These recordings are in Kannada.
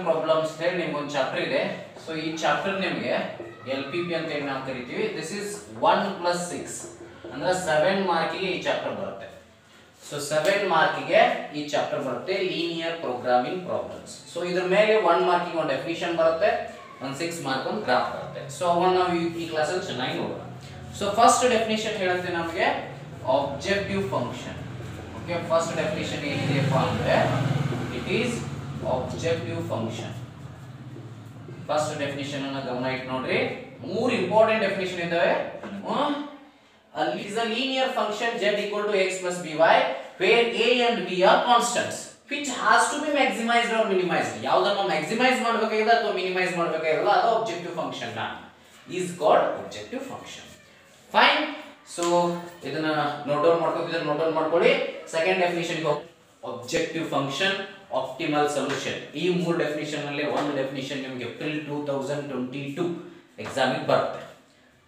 ಪ್ರಾಬ್ಲಮ್ಸ್ ಹೇಳಿ ನಿಮ್ಗೆ ಒಂದು ಚಾಪ್ಟರ್ ಇದೆ. ಸೊ ಈ ಚಾಪ್ಟರ್ ನಿಮಗೆ LPP ಅಂತ ಹೇಳಿ ನಾವು ಕರಿತೀವಿ. ದಿಸ್ ಇಸ್ 1 + 6 ಅಂದ್ರೆ 7 ಮಾರ್ಕಿಗೆ ಈ ಚಾಪ್ಟರ್ ಬರುತ್ತೆ. ಸೊ 7 ಮಾರ್ಕಿಗೆ ಈ ಚಾಪ್ಟರ್ ಬರುತ್ತೆ, ಲೀನಿಯರ್ ಪ್ರೋಗ್ರಾಮಿಂಗ್ ಪ್ರಾಬ್ಲಮ್ಸ್. ಸೊ ಇದ್ರ ಮೇಲೆ 1 ಮಾರ್ಕಿಗೆ ಒಂದು ಡೆಫಿನಿಷನ್ ಬರುತ್ತೆ, ಒಂದು 6 ಮಾರ್ಕ್ ಒಂದು ಗ್ರಾಫ್ ಬರುತ್ತೆ. ಸೊ ಅವನ್ನ ನಾವು ಈ ಕ್ಲಾಸಲ್ಲಿ ಚೆನ್ನಾಗಿ ನೋಡೋಣ. ಸೊ ಫಸ್ಟ್ ಡೆಫಿನಿಷನ್ ಹೇಳುತ್ತೆ ನಮಗೆ objective function. Okay, first definition ಏನಿದೆಯಪ್ಪ ಅಂದ್ರೆ it is objective function. First definition ಅನ್ನು ಗಮನ ಇಟ್ಟು ನೋಡ್ರಿ. ಮೂರು ಇಂಪಾರ್ಟೆಂಟ್ ಡೆಫಿನಿಷನ್ ಇದಾವೆ. is a linear function z equal to x plus by where a and b are constants which has to be maximized or minimized. ಯಾವುದನ್ನು ಮ್ಯಾಕ್ಸಿಮೈಸ್ ಮಾಡಬೇಕಾಗಿದೆ ಅಥವಾ ಮಿನಿಮೈಸ್ ಮಾಡಬೇಕಾಗಿಲ್ಲ ಅದು objective function is called objective function. Fine. So ಇದನ್ನ ನೋಟ್ ಡೌನ್ ಮಾಡ್ಕೊಳ್ಳಿ. Second definition objective function optimal solution. ಈ ಮೂರು ಡೆಫಿನಿಷನ್ ಅಲ್ಲಿ ಒಂದು ಡೆಫಿನಿಷನ್ ನಿಮಗೆ ಏಪ್ರಿಲ್ 2022 ಎಕ್ಸಾಮಿಗೆ ಬರುತ್ತೆ.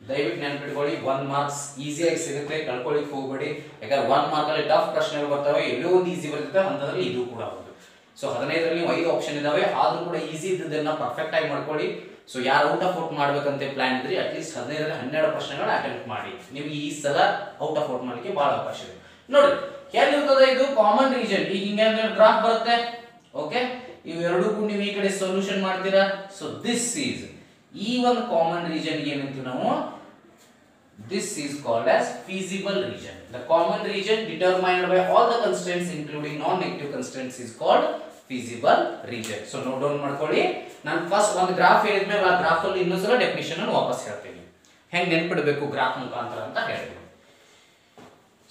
ದಯವಿಟ್ಟು ನೆನಪಿಟ್ಕೊಳ್ಳಿ, 1 ಮಾರ್ಕ್ಸ್ ಈಸಿಯಾಗಿ ಸಿಗುತ್ತೆ, ಕಳ್ಕೊಳ್ಳಿಕ್ಕೆ ಹೋಗಬೇಡಿ. ಯಾಕಂದ್ರೆ 1 ಮಾರ್ಕ್ ಅಲ್ಲಿ ಟಫ್ ಪ್ರಶ್ನೆಗಳು ಬರ್ತವೆ, ಎಲ್ಲೋ ಒಂದು ಈಸಿ ಬರ್ತದೆ, ಅಂತದ್ರಲ್ಲಿ ಇದು ಕೂಡ ಹೌದು. ಸೊ 15ರಲ್ಲಿ 5 ಆಪ್ಷನ್ ಇದಾವೆ, ಆದ್ರೂ ಕೂಡ ಈಸಿ ಇದ್ದದನ್ನ ಪರ್ಫೆಕ್ಟ್ ಆಗಿ ಮಾಡ್ಕೊಳ್ಳಿ. ಸೊ ಯಾರು ಔಟ್ ಆಫ್ ಔಟ್ ಮಾಡ್ಬೇಕಂತ ಪ್ಲಾನ್ ಇದ್ರಿ ಅಟ್ಲೀಸ್ಟ್ 15ರಲ್ಲಿ 12 ಪ್ರಶ್ನೆಗಳು ಅಟೆಂಪ್ಟ್ ಮಾಡಿ. ನಿಮ್ಗೆ ಈ ಸಲ ಔಟ್ ಆಫ್ ಔಟ್ ಮಾಡಲಿಕ್ಕೆ ಬಹಳ ಅವಕಾಶ ಇದೆ. ನೋಡಿ ಎಲ್ಲಿರ್ತದೆ ಇದು ಕಾಮನ್ ರೀಜನ್. ಈಗ ಹಿಂಗೆ ಗ್ರಾಫ್ ಬರುತ್ತೆ. ಓಕೆ, ಇವೆರಡಕ್ಕೂ ನೀವು ಈ ಕಡೆ ಸೊಲ್ಯೂಷನ್ ಮಾಡ್ತೀರಾ. ಸೊ ದಿಸ್ ಈಸ್ ಈ ಒಂದು ಕಾಮನ್ ರೀಜನ್ ಏನಂತೀವಿ ನಾವು, this is called as feasible region. The common region determined by all the constraints including non-negative constraints is called feasible region. So note down ಮಾಡ್ಕೊಳ್ಳಿ. ನಾನು ಫಸ್ಟ್ ಒಂದು ಗ್ರಾಫ್ ಹೇಳಿದ್ಮೇಲೆ ಆ ಗ್ರಾಫ್ ಅಲ್ಲಿ ಇನ್ನೊಂದ್ಸಲ ಡೆಫಿನಿಷನ್ ಅನ್ನು ವಾಪಸ್ ಹೇಳ್ತೀನಿ, ಹೆಂಗ್ ನೆನ್ಪಿಡಬೇಕು ಗ್ರಾಫ್ ಮುಖಾಂತರ ಅಂತ ಹೇಳ್ತೀನಿ.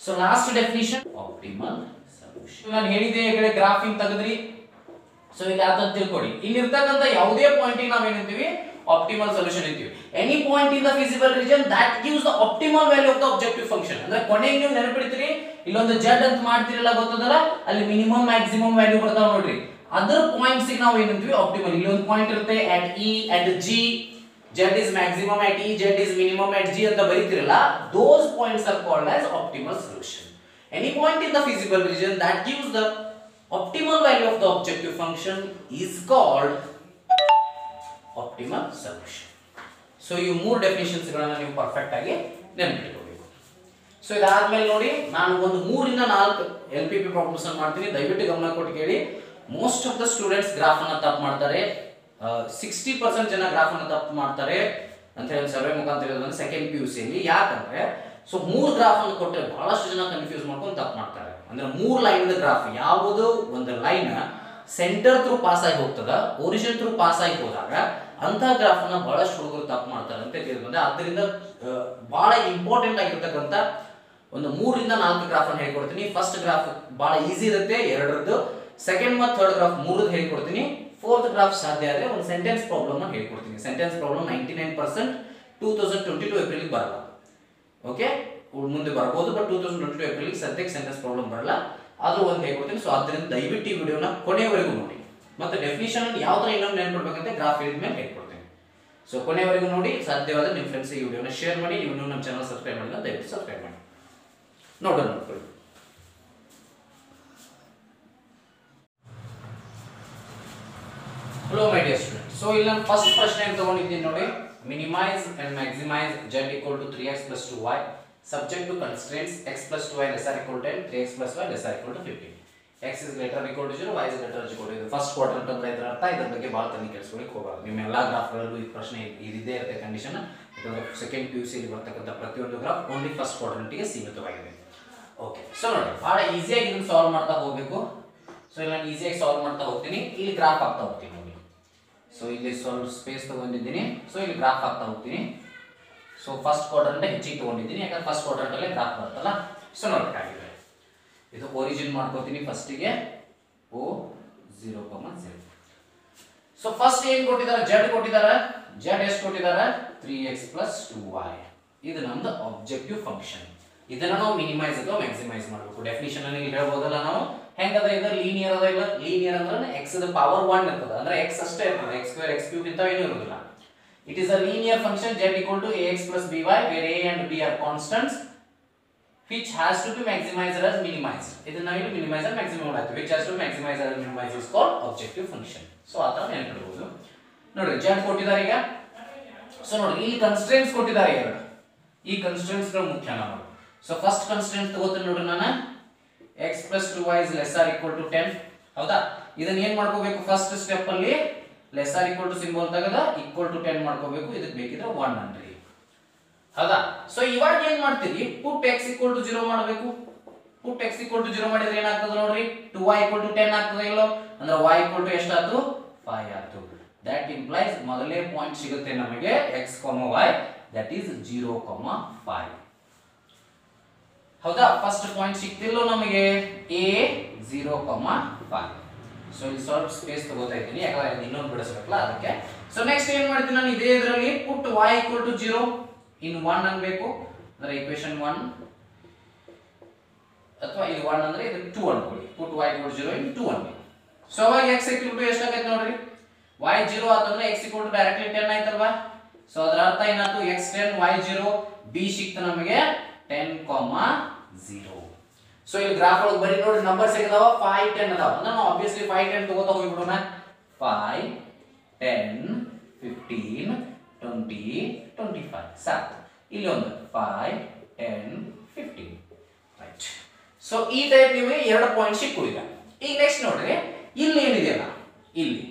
So last definition optimal solution. ನಾನು ಹೇಳಿದೆ ಈ ಕಡೆ ಗ್ರಾಫ್ ಹಿಂಗ್ ತೆಗೆದ್ರಿ. ಸೊ ಇಲ್ಲಿ ಯಾವ್ದು ತಿಳ್ಕೊಳ್ಳಿ, ಇಲ್ಲಿ ಇರ್ತಕ್ಕಂಥ ಯಾವುದೇ ಪಾಯಿಂಟ್ ನಾವು ಏನಂತೀವಿ optimal solution ಅಂತೀವಿ. any point in the feasible region that gives the optimal value of the objective function. ಅಂದ್ರೆ ಕೊನೆಗೆ ನೀವು ನೆನಪಿಡ್ತೀರಿ, ಇಲ್ಲೊಂದು z ಅಂತ ಮಾಡ್ತಿರಲ್ಲ ಗೊತ್ತದಲ್ಲ, ಅಲ್ಲಿ ಮಿನಿಮಮ್ ಮ್ಯಾಕ್ಸಿಮಮ್ ವ್ಯಾಲ್ಯೂ ಬರ್ತಾವ ನೋಡ್ರಿ. ಅದರ್ ಪಾಯಿಂಟ್ಸ್ ಗೆ ನಾವು ಏನಂತೀವಿ ಆಪ್ಟಿಮಲ್. ಇಲ್ಲಿ ಒಂದು ಪಾಯಿಂಟ್ ಇರುತ್ತೆ at e at g, z is maximum at e, z is minimum at g ಅಂತ ಬರೀತಿರಲ್ಲ, those points are called as optimal solution. any point in the feasible region that gives the optimal value of the objective function is called optimal solution. So ಈ ಮೂರು ಡೆಫಿನಿಷನ್ಸ್ ಗಳನ್ನ ನೀವು ಪರ್ಫೆಕ್ಟ್ ಆಗಿ ನೆನಪಿಟ್ಕೋಬೇಕು. ಸೊ ಇದಾದ್ಮೇಲೆ ನೋಡಿ, ನಾನು ಒಂದು 3 ರಿಂದ 4 LPP ಪ್ರಾಬ್ಲಮ್ಸ್ ಅನ್ನು ಮಾಡ್ತೀನಿ, ದಯವಿಟ್ಟು ಗಮನ ಕೊಟ್ಟು ಕೇಳಿ. Most of the students graph ಅನ್ನು ತಪ್ಪು ಮಾಡ್ತಾರೆ. 60% ಜನ ಗ್ರಾಫ್ ಅನ್ನು ತಪ್ಪು ಮಾಡ್ತಾರೆ ಅಂತ ಹೇಳಿ ಸರ್ವೆ ಮುಖಾಂತರ ಹೇಳಿದ್ರೆ ಸೆಕೆಂಡ್ PUC ಅಲ್ಲಿ. ಯಾಕಂದ್ರೆ ಸೊ 3 ಗ್ರಾಫ್ ಅನ್ನು ಕೊಟ್ಟರೆ ಬಹಳಷ್ಟು ಜನ ಕನ್ಫ್ಯೂಸ್ ಮಾಡ್ಕೊಂಡು ತಪ್ಪು ಮಾಡ್ತಾರೆ. ಅಂದ್ರೆ 3 ಲೈನ್ ಗ್ರಾಫ್, ಯಾವುದು ಒಂದು ಲೈನ್ ಸೆಂಟರ್ ಥ್ರೂ ಪಾಸ್ ಆಗಿ ಹೋಗ್ತದ, ಒರಿಜಿನ್ ಥ್ರೂ ಪಾಸ್ ಆಗಿ ಹೋದಾಗ ಅಂತ ಗ್ರಾಫ್ ಅನ್ನ ಬಹಳಷ್ಟು ಹುಡುಗರು ತಪ್ಪು ಮಾಡ್ತಾರೆ ಅಂತ ತಿಳಿದುಬಂದೆ. ಆದ್ದರಿಂದ ಬಹಳ ಇಂಪಾರ್ಟೆಂಟ್ ಆಗಿರ್ತಕ್ಕಂಥ ಒಂದು 3 ರಿಂದ 4 ಗ್ರಾಫ್ ಅನ್ನು ಹೇಳ್ಕೊಡ್ತೀನಿ. ಫಸ್ಟ್ ಗ್ರಾಫ್ ಬಹಳ ಈಸಿ ಇರುತ್ತೆ, 2ರದ್ದು. ಸೆಕೆಂಡ್ ಮತ್ತು ಥರ್ಡ್ ಗ್ರಾಫ್ 3ರದ್ದು ಹೇಳ್ಕೊಡ್ತೀನಿ. ಫೋರ್ತ್ ಗ್ರಾಫ್ ಸಾಧ್ಯ ಆದರೆ ಒಂದು ಸೆಂಟೆನ್ಸ್ ಪ್ರಾಬ್ಲಮ್ ಅನ್ನು ಹೇಳ್ಕೊಡ್ತೀನಿ. ಸೆಂಟೆನ್ಸ್ ಪ್ರಾಬ್ಲಮ್ 99% 2022 ಏಪ್ರಿಲ್ ಬರಲ್ಲ. ಓಕೆ, ಮುಂದೆ ಬರ್ಬೋದು, ಬಟ್ 2022 ಏಪ್ರಿಲ್ ಸದ್ಯಕ್ಕೆ ಸೆಂಟೆನ್ಸ್ ಪ್ರಾಬ್ಲಮ್ ಬರಲ್ಲ, ಆದ್ರೂ ಒಂದು ಹೇಳ್ಕೊಡ್ತೀನಿ. ಸೊ ಆದ್ದರಿಂದ ದಯವಿಟ್ಟು ಈ ವಿಡಿಯೋನ ಕೊನೆಯವರೆಗೂ ನೋಡಿ. ಮತ್ತೆ ಡೆಫಿನಿಷನ್ ಯಾವ ತರ ಇನ್ನೊಂದು ನೆನ್ಪಿಡ್ಬೇಕಂತ ಗ್ರಾಫ್ ಹೇಳಿದ್ಮೇಲೆ ಹೇಳ್ಕೊಡ್ತೀನಿ. ಸೊ ಕೊನೆಯವರೆಗೂ ನೋಡಿ. ಸಾಧ್ಯವಾದ್ರೆ ನಿಮ್ಮ ಫ್ರೆಂಡ್ಸ್ ಈ ವಿಡಿಯೋನ ಶೇರ್ ಮಾಡಿ. ನೀವು ನಮ್ಮ ಚಾನಲ್ ಸಬ್ಸ್ಕ್ರೈಬ್ ಮಾಡಿಲ್ಲ ದಯವಿಟ್ಟು ಸಬ್ಸ್ಕ್ರೈಬ್ ಮಾಡಿ. ನೋಡ್ಕೊಳ್ಳಿ. Hello my dear student. So ಇಲ್ಲಿ ನಾನು ಫಸ್ಟ್ ಪ್ರಶ್ನೆ ಅಂತ ತಗೊಂಡಿದ್ದೀನಿ ನೋಡಿ. Minimize and maximize z equal to 3x plus 2y subject to constraints x plus 2y less or equal to 10, 3x plus y less or equal to 15. x is greater or equal to 0, y is greater or equal to 0. First quadrant ಅಂದ್ರೆ ಇದರ ಅರ್ಥ. ಇದ್ರ ಬಗ್ಗೆ ಬಹಳ ತಲೆ ಕೆಡಿಸ್ಕೊಳ್ಳಿಕ್ಕೆ ಹೋಗಬಾರ್ದು. ನಿಮ್ಮ ಎಲ್ಲಾ ಗ್ರಾಫ್ಗಳಲ್ಲೂ ಈ ಪ್ರಶ್ನೆ ಇದೇ ಇರುತ್ತೆ ಕಂಡೀಷನ್. ಯಾಕಂದ್ರೆ ಸೆಕೆಂಡ್ PUC ಅಲ್ಲಿ ಬರ್ತಕ್ಕಂಥ ಪ್ರತಿಯೊಂದು ಗ್ರಾಫ್ ಓನ್ಲಿ ಫಸ್ಟ್ ಕ್ವಾಡ್ರಂಟ್ಗೆ ಸೀಮಿತವಾಗಿದೆ. ಓಕೆ, ಸೊ ನೋಡಿ ಬಹಳ ಈಸಿಯಾಗಿ ಇದನ್ನು ಸಾಲ್ವ್ ಮಾಡ್ತಾ ಹೋಗಬೇಕು. ಸೊ ಇಲ್ಲಿ ನಾನು ಈಸಿಯಾಗಿ ಸಾಲ್ವ್ ಮಾಡ್ತಾ ಹೋಗ್ತೀನಿ. ಇಲ್ಲಿ ಗ್ರಾಫ್ ಆಗ್ತಾ ಹೋಗ್ತೀನಿ ನೋಡಿ. ಸೊ ಇಲ್ಲಿ ಸ್ವಲ್ಪ ಸ್ಪೇಸ್ ತಗೊಂಡಿದ್ದೀನಿ. ಸೊ ಇಲ್ಲಿ ಗ್ರಾಫ್ ಆಗ್ತಾ ಹೋಗ್ತೀನಿ. ಸೊ ಫಸ್ಟ್ ಕ್ವಾಡ್ರಂಟ್ ಹೆಚ್ಚಿಗೆ ತಗೊಂಡಿದ್ದೀನಿ, ಯಾಕಂದ್ರೆ ಫಸ್ಟ್ ಕ್ವಾಡ್ರಂಟ್ ಅಲ್ಲೇ ಗ್ರಾಫ್ ಬರ್ತಲ್ಲ. ಸೊ ನೋಡಬೇಕಾಗಿದೆ. ಇದು ಒರಿಜಿನ್ ಮಾಡ್ಕೋತೀನಿ ಫಸ್ಟಿಗೆ O0,0. ಸೊ ಫಸ್ಟ್ ಏನ್ ಕೊಟ್ಟಿದ್ದಾರೆ, z ಕೊಟ್ಟಿದ್ದಾರೆ. z ಎಷ್ಟು ಕೊಟ್ಟಿದ್ದಾರೆ, 3x plus 2y. ಇದು ನಮ್ದು ಆಬ್ಜೆಕ್ಟಿವ್ ಫಂಕ್ಷನ್. ಇದನ್ನ ನಾವು ಮಿನಿಮೈಸ್ ಅಥವಾ ಮ್ಯಾಕ್ಸಿಮೈಸ್ ಮಾಡಬೇಕು. ಡೆಫಿನಿಷನ್ ಅಲ್ಲಿ ಹೇಳ್ಬೋದಲ್ಲ ನಾವು, ಹೆಂಗದ ಇದು ಲೀನಿಯರ್ ಅದ ಇಲ್ಲ. ಲೀನಿಯರ್ ಅಂದ್ರೆ x ದ ಪವರ್ 1 ಇರ್ತದೆ, ಅಂದ್ರೆ x ಅಷ್ಟೇ ಇರ್ತದೆ, x2 x3 ಇಂತ ಏನೂ ಇರೋದಿಲ್ಲ. It is a linear function z equal to ax plus by where a and b are constants which has to be maximized as minimized. ಇದನ್ನ ನಾವು minimizer maximum ಮಾಡ್ತೀವಿ. Which has to be maximized as minimized is called objective function. So ಆ ತರ ನೆನಪಿಡಬಹುದು. ನೋಡಿ z ಕೊಟ್ಟಿದ್ದಾರೆ ಈಗ. ಸೊ ನೋಡಿ ಇಲ್ಲಿ ಕನ್ಸ್ಟ್ರೇಂಟ್ಸ್ ಕೊಟ್ಟಿದ್ದಾರೆ ಎರಡು. ಈ ಕನ್ಸ್ಟ್ರೇಂಟ್ಸ್ ಗಳು ಮುಖ್ಯ ನಾವು. ಸೊ ಫಸ್ಟ್ ಕನ್ಸ್ಟ್ರೇಂಟ್ ತಗೋತೀನಿ ನೋಡಿ ನಾನು x + 2y is less or equal to 10. ಹೌದಾ? ಇದನ್ನ ಏನು ಮಾಡ್ಕೋಬೇಕು ಫಸ್ಟ್ ಸ್ಟೆಪ್ ಅಲ್ಲಿ less or equal to symbol ತೆಗೆದ equal to 10 ಮಾಡ್ಕೋಬೇಕು. ಇದಕ್ಕೆ ಬೇಕಿದ್ರೆ 1 ಅನ್ರಿ. ಹೌದಾ? ಸೊ ಇವಾಗ ಏನು ಮಾಡ್ತೀರಿ put x = 0 ಮಾಡಬೇಕು. put x = 0 ಮಾಡಿದ್ರೆ ಏನಾಗ್ತದೆ ನೋಡ್ರಿ 2y = 10 ಆಗ್ತದೆ ಇಲ್ಲೋ ಅಂದ್ರೆ y = ಎಷ್ಟಾಯ್ತು 5 ಆಯ್ತು. that implies ಮೊದಲನೇ ಪಾಯಿಂಟ್ ಸಿಗುತ್ತೆ ನಮಗೆ x, y that is 0, 5. ಹೌದಾ? ಫಸ್ಟ್ ಪಾಯಿಂಟ್ ಸಿಕ್ತಿಲ್ಲೋ ನಮಗೆ a 0, 5. ಸೊ ಇಲ್ಲಿ ಸ್ವಲ್ಪ ಸ್ಪೇಸ್ ತಗೋತಾ ಇದ್ದೀನಿ ಯಾಕಂದ್ರೆ ಇನ್ನೊಂದು ಬಿಡಿಸಬೇಕಲ್ಲ ಅದಕ್ಕೆ. ಸೊ ನೆಕ್ಸ್ಟ್ ಏನು ಮಾಡ್ತೀನಿ ನಾನು ಇದೇ ಇದರಲ್ಲಿ put y = 0 in 1 ಅನ್ಬೇಕು ಅಂದ್ರೆ ಈಕ್ವೇಷನ್ 1 ಅಥವಾ ಇದು 1 ಅಂದ್ರೆ ಇದು 2 ಅನ್ಕೊಳ್ಳಿ. put y = 0 in 2 ಅನ್ಬೇಕು. ಸೊ ಅವಾಗ x = ಎಷ್ಟಾಗೈತೆ ನೋಡ್ರಿ y 0 ಆತಂದ್ರೆ x = ಡೈರೆಕ್ಟ್ಲಿ 10 ಆಯ್ತಲ್ವಾ. ಸೊ ಅದರ ಅರ್ಥ ಏನಾಯ್ತು x 10 y 0 b ಸಿಕ್ತು ನಮಗೆ 10, 0. ಸೊ ಇಲ್ಲಿ ಗ್ರಾಫ್ ಒಳಗೆ ಬರಿ ನೋಡಿ ನಂಬರ್ಸ್ ಹೇಗಿದಾವ 5, 10 ಅದಾವ ಅಂದ್ರೆ ನಾವು ಆಬ್ವಿಯಸ್ಲಿ 5, 10 ತಗೋತಾ ಹೋಗ್ಬಿಡೋಣ. 5, 10, 15, 20, 25 ಸಾಕು. ಇಲ್ಲಿ ಒಂದು 5, 10, 15 ರೈಟ್. ಸೊ ಈ ಟೈಪ್ ನಿಮಗೆ ಎರಡು ಪಾಯಿಂಟ್ ಸಿಕ್ಕು ಈಗ ನೆಕ್ಸ್ಟ್ ನೋಡ್ರಿ ಇಲ್ಲಿ ಏನಿದೆಯಲ್ಲ ಇಲ್ಲಿ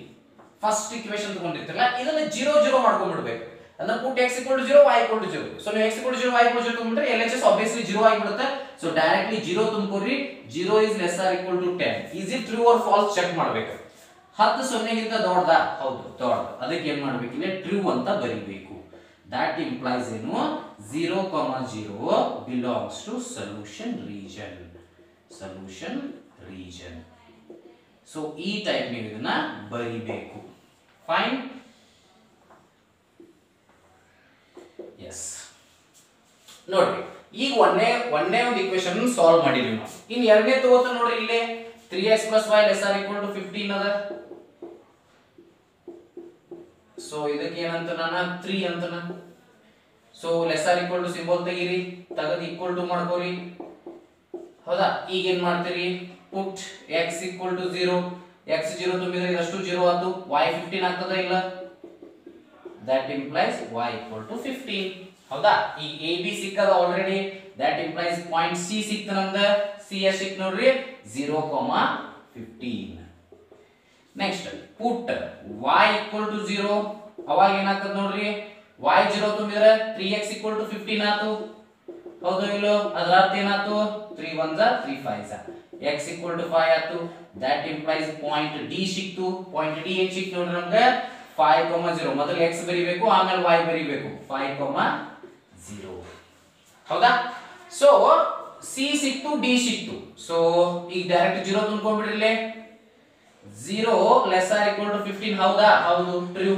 ಫಸ್ಟ್ ಇಕ್ವೇಷನ್ ತಗೊಂಡಿರ್ತಿರಲ್ಲ ಇದನ್ನ 0, 0 ಮಾಡ್ಕೊಂಡ್ಬಿಡ್ಬೇಕು. ಅಂದ್ರೆ put x = 0 y = 0. ಸೊ ನೀವು x = 0 y = 0 ತಗೊಂಡ್ರೆ LHS obviously 0 ಆಗಿಬಿಡುತ್ತೆ. So directly 0 ತುಂಬಿಕೊರಿ. 0 is less or equal to 10. is it true or false check ಮಾಡಬೇಕು. 10 0ಗಿಂತ ದೊಡ್ಡದಾ? ಹೌದು ದೊಡ್ಡದು. ಅದಕ್ಕೆ ಏನು ಮಾಡಬೇಕು ಇಲ್ಲಿ ಟ್ರೂ ಅಂತ ಬರೀಬೇಕು. that implies ಏನು 0, 0 belongs to solution region. So ಈ ಟೈಪ್ ನೀವು ಇದನ್ನ ಬರೀಬೇಕು. ಫೈನ್. ಎಸ್ ನೋಡ್ರಿ ಈಗ ಒಂದೇ ಒಂದು ಈಕ್ವೇಷನ್ ಸಾಲ್ವ್ ಮಾಡಿದ್ವಿ ನಾವು. ಇನ್ನು ಎರಡನೇ ತಗೋತ ನೋಡ್ರಿ ಇಲ್ಲೇ 3x + y ≤ 15 ಅದ. ಸೊ ಇದಕ್ಕೆ ಏನಂತ ನಾನು 3 ಅಂತ ನಾನು. ಸೊ ≤ ಸಿಂಬಲ್ ತೆಗೀರಿ ತೆಗೆದು equal to ಮಾಡ್ಕೋರಿ. ಹೌದಾ? ಈಗ ಏನ್ ಮಾಡ್ತೀರಿ put x = 0. x 0 ತುಂಬಿದ್ರೆ ಇದಷ್ಟು 0 ಆಯ್ತು. y 15 ಆಗ್ತದ ಇಲ್ಲ. that implies y = 15. ಹೌದಾ? ಈ a b ಸಿಕ್ಕದ already. that implies point c ಸಿಕ್ತ ನಮ್ದ. c ಎಷ್ಟು ಸಿಕ್ತ ನೋಡ್ರಿ 0, 15. Next put y = 0. ಅವಾಗ ಏನಾಗ್ತದ ನೋಡ್ರಿ y 0 ತುಂಬಿದ್ರೆ 3x = 15 ಆಯ್ತು. ಹೌದು ಇಲ್ಲೋ? ಅದರ ಅರ್ಥ ಏನಾಯ್ತು 3 1s 3 5s x = 5 ಆಯ್ತು. that implies ಪಾಯಿಂಟ್ d ಸಿಕ್ತು. ಪಾಯಿಂಟ್ d ಏನು ಸಿಕ್ತು ನೋಡ್ರಿ ನಮಗೆ 5, 0. ಮೊದಲು x ಬರಿಬೇಕು ಆಮೇಲೆ y ಬರಿಬೇಕು. 5, 0. ಹೌದಾ? ಸೊ c ಸಿಕ್ತು d ಸಿಕ್ತು. ಸೊ ಈಗ ಡೈರೆಕ್ಟ್ 0 ತುಂಬಿಕೊಂಡ್ಬಿಡ್ರಿ. 0 ≤ 15 ಹೌದಾ? ಹೌದು true.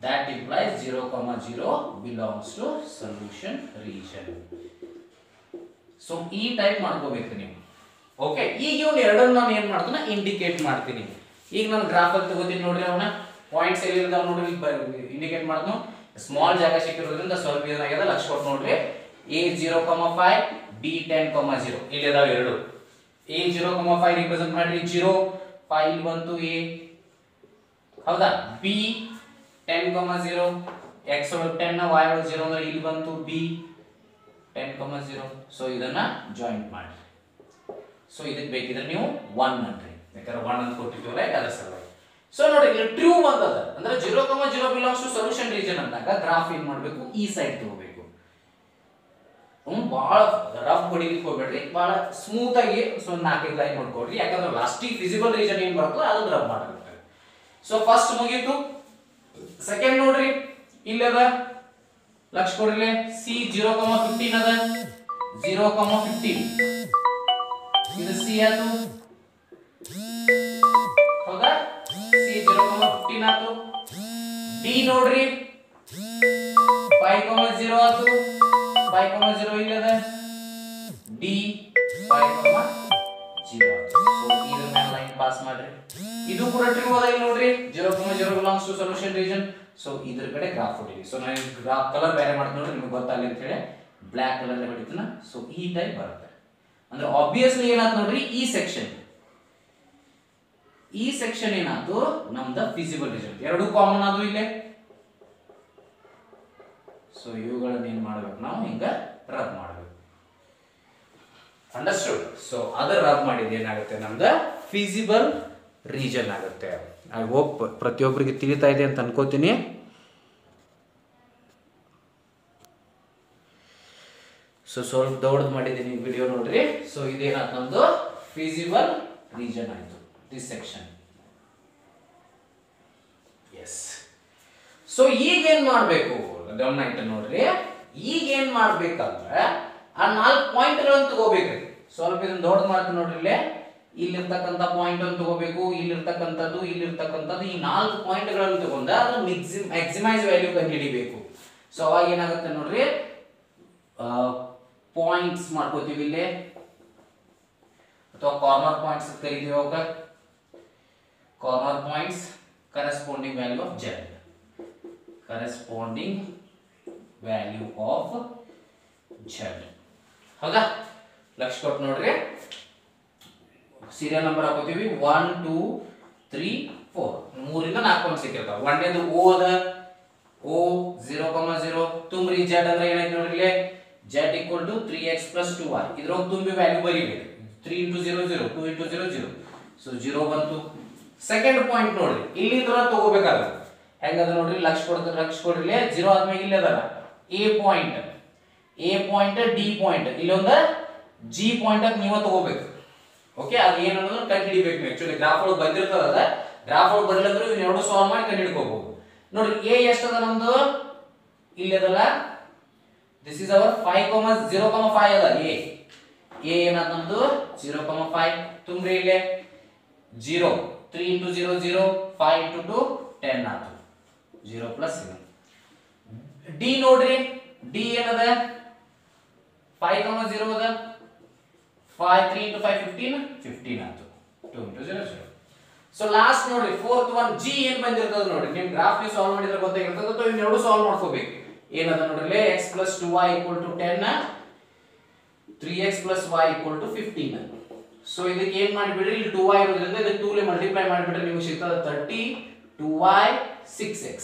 that implies 0, 0 belongs to solution region. So ಈ ಟೈಪ್ ಮಾಡ್ಕೋಬೇಕು ನೀವು. ಓಕೆ ಈಗ ಇವ್ನ ಎರಡನ್ನ ನಾನು ಏನು ಮಾಡ್ತೀನಿ ಇಂಡಿಕೇಟ್ ಮಾಡ್ತೀನಿ. ಈಗ ನಾನು ಗ್ರಾಫ್ ಅಲ್ಲಿ ತಗೋತೀನಿ ನೋಡ್ರಿ ಅವನ್ನ ಪಾಯಿಂಟ್ಸ್ ಎಲ್ಲಿ ಇರ್ತಾವ ನೋಡ್ರಿ ಇಂಡಿಕೇಟ್ ಮಾಡ್ತೀನಿ. ಸ್ಮಾಲ್ ಜಾಗ ಸಿಕ್ಕಿರೋದ್ರಿಂದ ಸ್ವಲ್ಪ ಏನಾಗಿದೆ ಲಕ್ಷ ಕೊಟ್ಟು ನೋಡ್ರಿ. a 0, 5 b 10, 0 ಇಲ್ಲಿ ಇದಾವ ಎರಡು. a 0, 5 ರಿಪ್ರೆಸೆಂಟ್ ಮಾಡ್ರಿ 0 5 ಇಲ್ಲಿ ಬಂತು a. ಹೌದಾ? b 10, 0 x ಒಳಗೆ 10 y ಒಳಗೆ 0 ಅಂದ್ರೆ ಇಲ್ಲಿ ಬಂತು b 10, 0. ಸೊ ಇದನ್ನ ಜಾಯಿಂಟ್ ಮಾಡಿ. ಸೊ ಇದಕ್ಕೆ ಬೇಕಿದ್ರೆ ನೀವು 1 ಅಂದ್ರಿ ಯಾಕಂದ್ರೆ 1 ಅಂತ ಕೊಟ್ಟಿದ್ದೀವಲ್ಲ ಅದರ ಸಲುವಾಗಿ. ಸೊ ನೋಡಿ ಇಲ್ಲಿ ಟ್ರೂ ಬಂದದ ಅಂದ್ರೆ 0, 0 ಬಿಲಾಂಗ್ಸ್ ಟು ಸೊಲ್ಯೂಷನ್ ರೀಜನ್ ಅಂದಾಗ ಗ್ರಾಫ್ ಏನ್ ಮಾಡಬೇಕು ಈ ಸೈಡ್ ತಗೋಬೇಕು. ಬಹಳ ರಫ್ ಹೊಡಿಲಿಕ್ಕೆ ಹೋಗ್ಬೇಡ್ರಿ, ಬಹಳ ಸ್ಮೂತ್ ಆಗಿ 4-5 ಲೈನ್ ನೋಡ್ಕೊಡ್ರಿ ಯಾಕಂದ್ರೆ ಲಾಸ್ಟಿಗೆ ಫಿಸಿಬಲ್ ರೀಜನ್ ಏನ್ ಬರ್ತದೆ ಅದನ್ನ ರಫ್ ಮಾಡಬೇಕು. ಸೊ ಫಸ್ಟ್ ಮುಗೀತು. ಸೆಕೆಂಡ್ ನೋಡ್ರಿ ಇಲ್ಲದ ಲಕ್ಷ ಕೊಡ್ರಿ c 0, 15 ಅದ. 0, 15 ಇದು c ಆಯ್ತು. ಹೌದಾ? c 0, 15 ಆಯ್ತು. d ನೋಡ್ರಿ 5, 0 ಆಯ್ತು. 5, 0 ಇಲ್ಲದ. d 5, 0 ಆಯ್ತು. ಸೊ ಇದ್ರ ಮೇಲೆ ಲೈನ್ ಪಾಸ್ ಮಾಡ್ರಿ. ಇದು ಕೂಡ ಟ್ರೂ ಅದ ಇಲ್ಲಿ ನೋಡ್ರಿ 0, 0 belongs to solution region. So ಇದ್ರ ಕಡೆ ಗ್ರಾಫ್ ಹೊಡಿರಿ. ಸೊ ನಾನು ಗ್ರಾಫ್ ಕಲರ್ ಬೇರೆ ಮಾಡ್ತೀನಿ ನೋಡ್ರಿ ನಿಮಗೆ ಗೊತ್ತಾಗಲಿ ಅಂತ ಹೇಳಿ ಬ್ಲ್ಯಾಕ್ ಕಲರ್ ಹೊಡಿತನ. ಸೊ ಈ ಟೈಪ್ ಬರುತ್ತೆ. ಅಂದ್ರೆ ಆಬ್ವಿಯಸ್ಲಿ ಏನಾಯ್ತು ನೋಡ್ರಿ, ಈ ಸೆಕ್ಷನ್ ಏನಾಯ್ತು ನಮ್ದು ಫಿಸಿಬಲ್ ರೀಜನ್. ಎರಡು ಕಾಮನ್ ಆದ್ವು ಇಲ್ಲೇ. ಸೊ ಇವುಗಳನ್ನ ಏನ್ ಮಾಡ್ಬೇಕು ನಾವು ಹಿಂಗ ರಬ್ ಮಾಡ್ಬೇಕು. ಅಂಡರ್ಸ್ಟುಡ್? ಸೊ ಅದರ ರಬ್ ಮಾಡಿದ ಏನಾಗುತ್ತೆ ನಮ್ದು ಫಿಸಿಬಲ್ ರೀಜನ್ ಆಗುತ್ತೆ. ಐ ಹೋಪ್ ಪ್ರತಿಯೊಬ್ಬರಿಗೆ ತಿಳಿತಾ ಇದೆ ಅಂತ ಅನ್ಕೋತೀನಿ. ಸೊ ಸ್ವಲ್ಪ ದೊಡ್ಡದು ಮಾಡಿದ್ದೀನಿ ವಿಡಿಯೋ ನೋಡ್ರಿ. ಸೊ ಇದೇನಾಯ್ತು ನಮ್ದು ಫಿಸಿಬಲ್ ರೀಜನ್ ಆಯ್ತು, ದಿಸ್ ಸೆಕ್ಷನ್. ಎಸ್. ಸೊ ಈಗ ಏನ್ ಮಾಡ್ಬೇಕು ಗಮನ ಇಟ್ಟು ನೋಡ್ರಿ. ಈಗ ಏನ್ ಮಾಡ್ಬೇಕಂದ್ರೆ ಆ 4 ಪಾಯಿಂಟ್ಗಳನ್ನು ತಗೋಬೇಕ್ರಿ. ಸ್ವಲ್ಪ ಇದನ್ನ ದೊಡ್ಡದು ಮಾಡ್ತೀನಿ ನೋಡ್ರಿ. ಇಲ್ಲಿರ್ತಕ್ಕಂಥ ಪಾಯಿಂಟ್ ಅನ್ನು ತಗೋಬೇಕು, ಇಲ್ಲಿರ್ತಕ್ಕಂಥದ್ದು, ಇಲ್ಲಿರ್ತಕ್ಕಂಥದ್ದು, ಈ 4 ಪಾಯಿಂಟ್ಗಳನ್ನು ತಗೊಂಡ ಅದು ಮ್ಯಾಕ್ಸಿಮೈಸ್ ವ್ಯಾಲ್ಯೂ ಕಂಡು ಹಿಡಿಬೇಕು. ಸೊ ಅವಾಗ ಏನಾಗುತ್ತೆ ನೋಡ್ರಿ, ಪಾಯಿಂಟ್ಸ್ ಮಾಡ್ಕೋತೀವಿ ಇಲ್ಲಿ, ಅಥವಾ ಕಾರ್ನರ್ ಪಾಯಿಂಟ್ಸ್ ಕರಿತೀವಿ. ಅವಾಗ corner points corresponding value of z, corresponding value of z. ಹೌದಾ? ಲಕ್ಷ ಕೊಟ್ಟು ನೋಡ್ರಿ. ಸೀರಿಯಲ್ ನಂಬರ್ ಹಾಕೋತೀವಿ 1 2 3 4, 3 ಇಂದ 4 ಪಾಯಿಂಟ್ ಸಿಕ್ಕಿರ್ತಾವ. ಒಂದೇದು O ಅದ, O 0,0 ತುಂಬ್ರಿ. z ಅಂದ್ರೆ ಏನಾಯ್ತು ನೋಡ್ರಿ, ಇಲ್ಲಿ z equal to 3x plus 2y. ಇದ್ರೊಳಗೆ ತುಂಬಿ ವ್ಯಾಲ್ಯೂ ಬರೀಬೇಕು. 3 into 0 0, 2 into 0 0. ಸೊ 0 ಬಂತು. ಸೆಕೆಂಡ್ ಪಾಯಿಂಟ್ ನೋಡ್ರಿ, ಇಲ್ಲಿ ಇದ್ರ ತಗೋಬೇಕಾದ್ರೆ ಹೆಂಗದ ನೋಡ್ರಿ, ಲಕ್ಷ ಕೊಡ್ರಿ. 0 ಆದ್ಮೇಲೆ ಇಲ್ಲಿ ಅದಲ್ಲ A ಪಾಯಿಂಟ್, D ಪಾಯಿಂಟ್, ಇಲ್ಲೊಂದು G ಪಾಯಿಂಟ್ ಅಂತ ನೀವು ತಗೋಬೇಕು. ಓಕೆ, ಅದು ಏನು ಅನ್ನೋದನ್ನ ಕಂಡು ಹಿಡಿಬೇಕು. ಆಕ್ಚುಲಿ ಗ್ರಾಫ್ ಒಳಗೆ ಬಂದಿರ್ತದ, ಗ್ರಾಫ್ ಒಳಗೆ ಬರಲಿಲ್ಲ ಇವ್ನ ಎರಡು ಸಾಲ್ವ್ ಮಾಡಿ ಕಂಡು ಹಿಡ್ಕೋಬಹುದು. ನೋಡ್ರಿ A ಎಷ್ಟದ ನಮ್ದು, ಇಲ್ಲಿ ಅದಲ್ಲ, ದಿಸ್ ಇಸ್ ಅವರ್ 0,5 ಅದ. A ಏನದ ನಮ್ದು 0,5 ತುಂಬ್ರಿ. ಇಲ್ಲಿ 0, 3 into 0 0, 5 into 2 10 ಆಯ್ತು. 0 plus 7. D ನೋಡ್ರಿ, D ಏನದ 5,0 ಅದ. 5 3 into 5 15 ಆಯ್ತು. 2 into 0 0. ಸೊ ಲಾಸ್ಟ್ ನೋಡ್ರಿ, ಫೋರ್ತ್ ಒನ್ G ಏನ್ ಬಂದಿರ್ತದ ನೋಡ್ರಿ. ನಿಮ್ ಗ್ರಾಫ್ ನೀವು ಸಾಲ್ವ್ ಮಾಡಿದ್ರೆ ಗೊತ್ತಾಗಿರ್ತದ. ಅಥವಾ ಇನ್ನು ಎರಡು ಸಾಲ್ವ್ ಮಾಡ್ಕೋಬೇಕು. ಏನದ ನೋಡ್ರಿ, x plus 2y equal to 10, 3x plus y equal to 15. So ಇದಕ್ಕೆ ಏನ್ ಮಾಡಿಬಿಡ್ರಿ, ಇಲ್ಲಿ 2y ಇರೋದ್ರಿಂದ ಇದಕ್ಕೆ 2 ಲೆ ಮಲ್ಟಿಪ್ಲೈ ಮಾಡಿಬಿಟ್ರೆ ನಿಮಗೆ ಸಿಗ್ತದೆ 30, 2y 6x.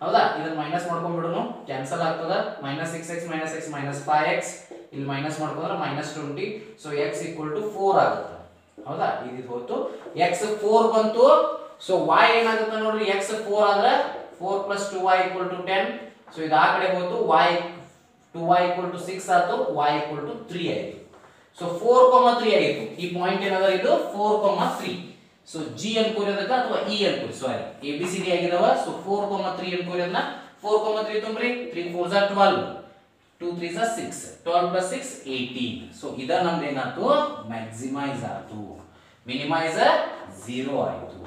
ಹೌದಾ? ಇದನ್ನ ಮೈನಸ್ ಮಾಡ್ಕೊಂಡ್ಬಿಡೋಣ, ಕ್ಯಾನ್ಸಲ್ ಆಗ್ತದ. -6x -x -5x, ಇಲ್ಲಿ ಮೈನಸ್ ಮಾಡ್ಕೊಂಡ್ರೆ -20. ಸೊ x equal to 4 ಆಗುತ್ತೆ. ಹೌದಾ? ಇದು ಹೋಯ್ತು. x 4 ಬಂತು. ಸೊ y ಏನಾಗುತ್ತೆ ನೋಡ್ರಿ, x 4 ಆದ್ರೆ 4 plus 2y equal to 10. So ಇದು ಆ ಕಡೆ ಹೋಯ್ತು. 2y equal to 6 ಆಯ್ತು, y equal to 3 ಆಯ್ತು. ಸೊ 4,3 ಆಯಿತು. ಈ ಪಾಯಿಂಟ್ ಏನದ, ಇದು 4,3. ಸೊ G ಅನ್ಕೋರಿಯೋದಕ್ಕ ಅಥವಾ E ಅನ್ಕೋರಿ, ಸಾರಿ ABCD ಆಗಿದಾವ. So 4,3 ಅನ್ಕೋರಿಯೋದನ್ನ 4,3 ತುಂಬ್ರಿ. 3 4 is 12, 2 3 is 6, 12 plus 6 18. So ಇದ ನಮ್ದು ಏನಾಯ್ತು, ಮ್ಯಾಕ್ಸಿಮೈಸ್ ಆಯ್ತು. ಮಿನಿಮೈಸ್ 0 ಆಯಿತು.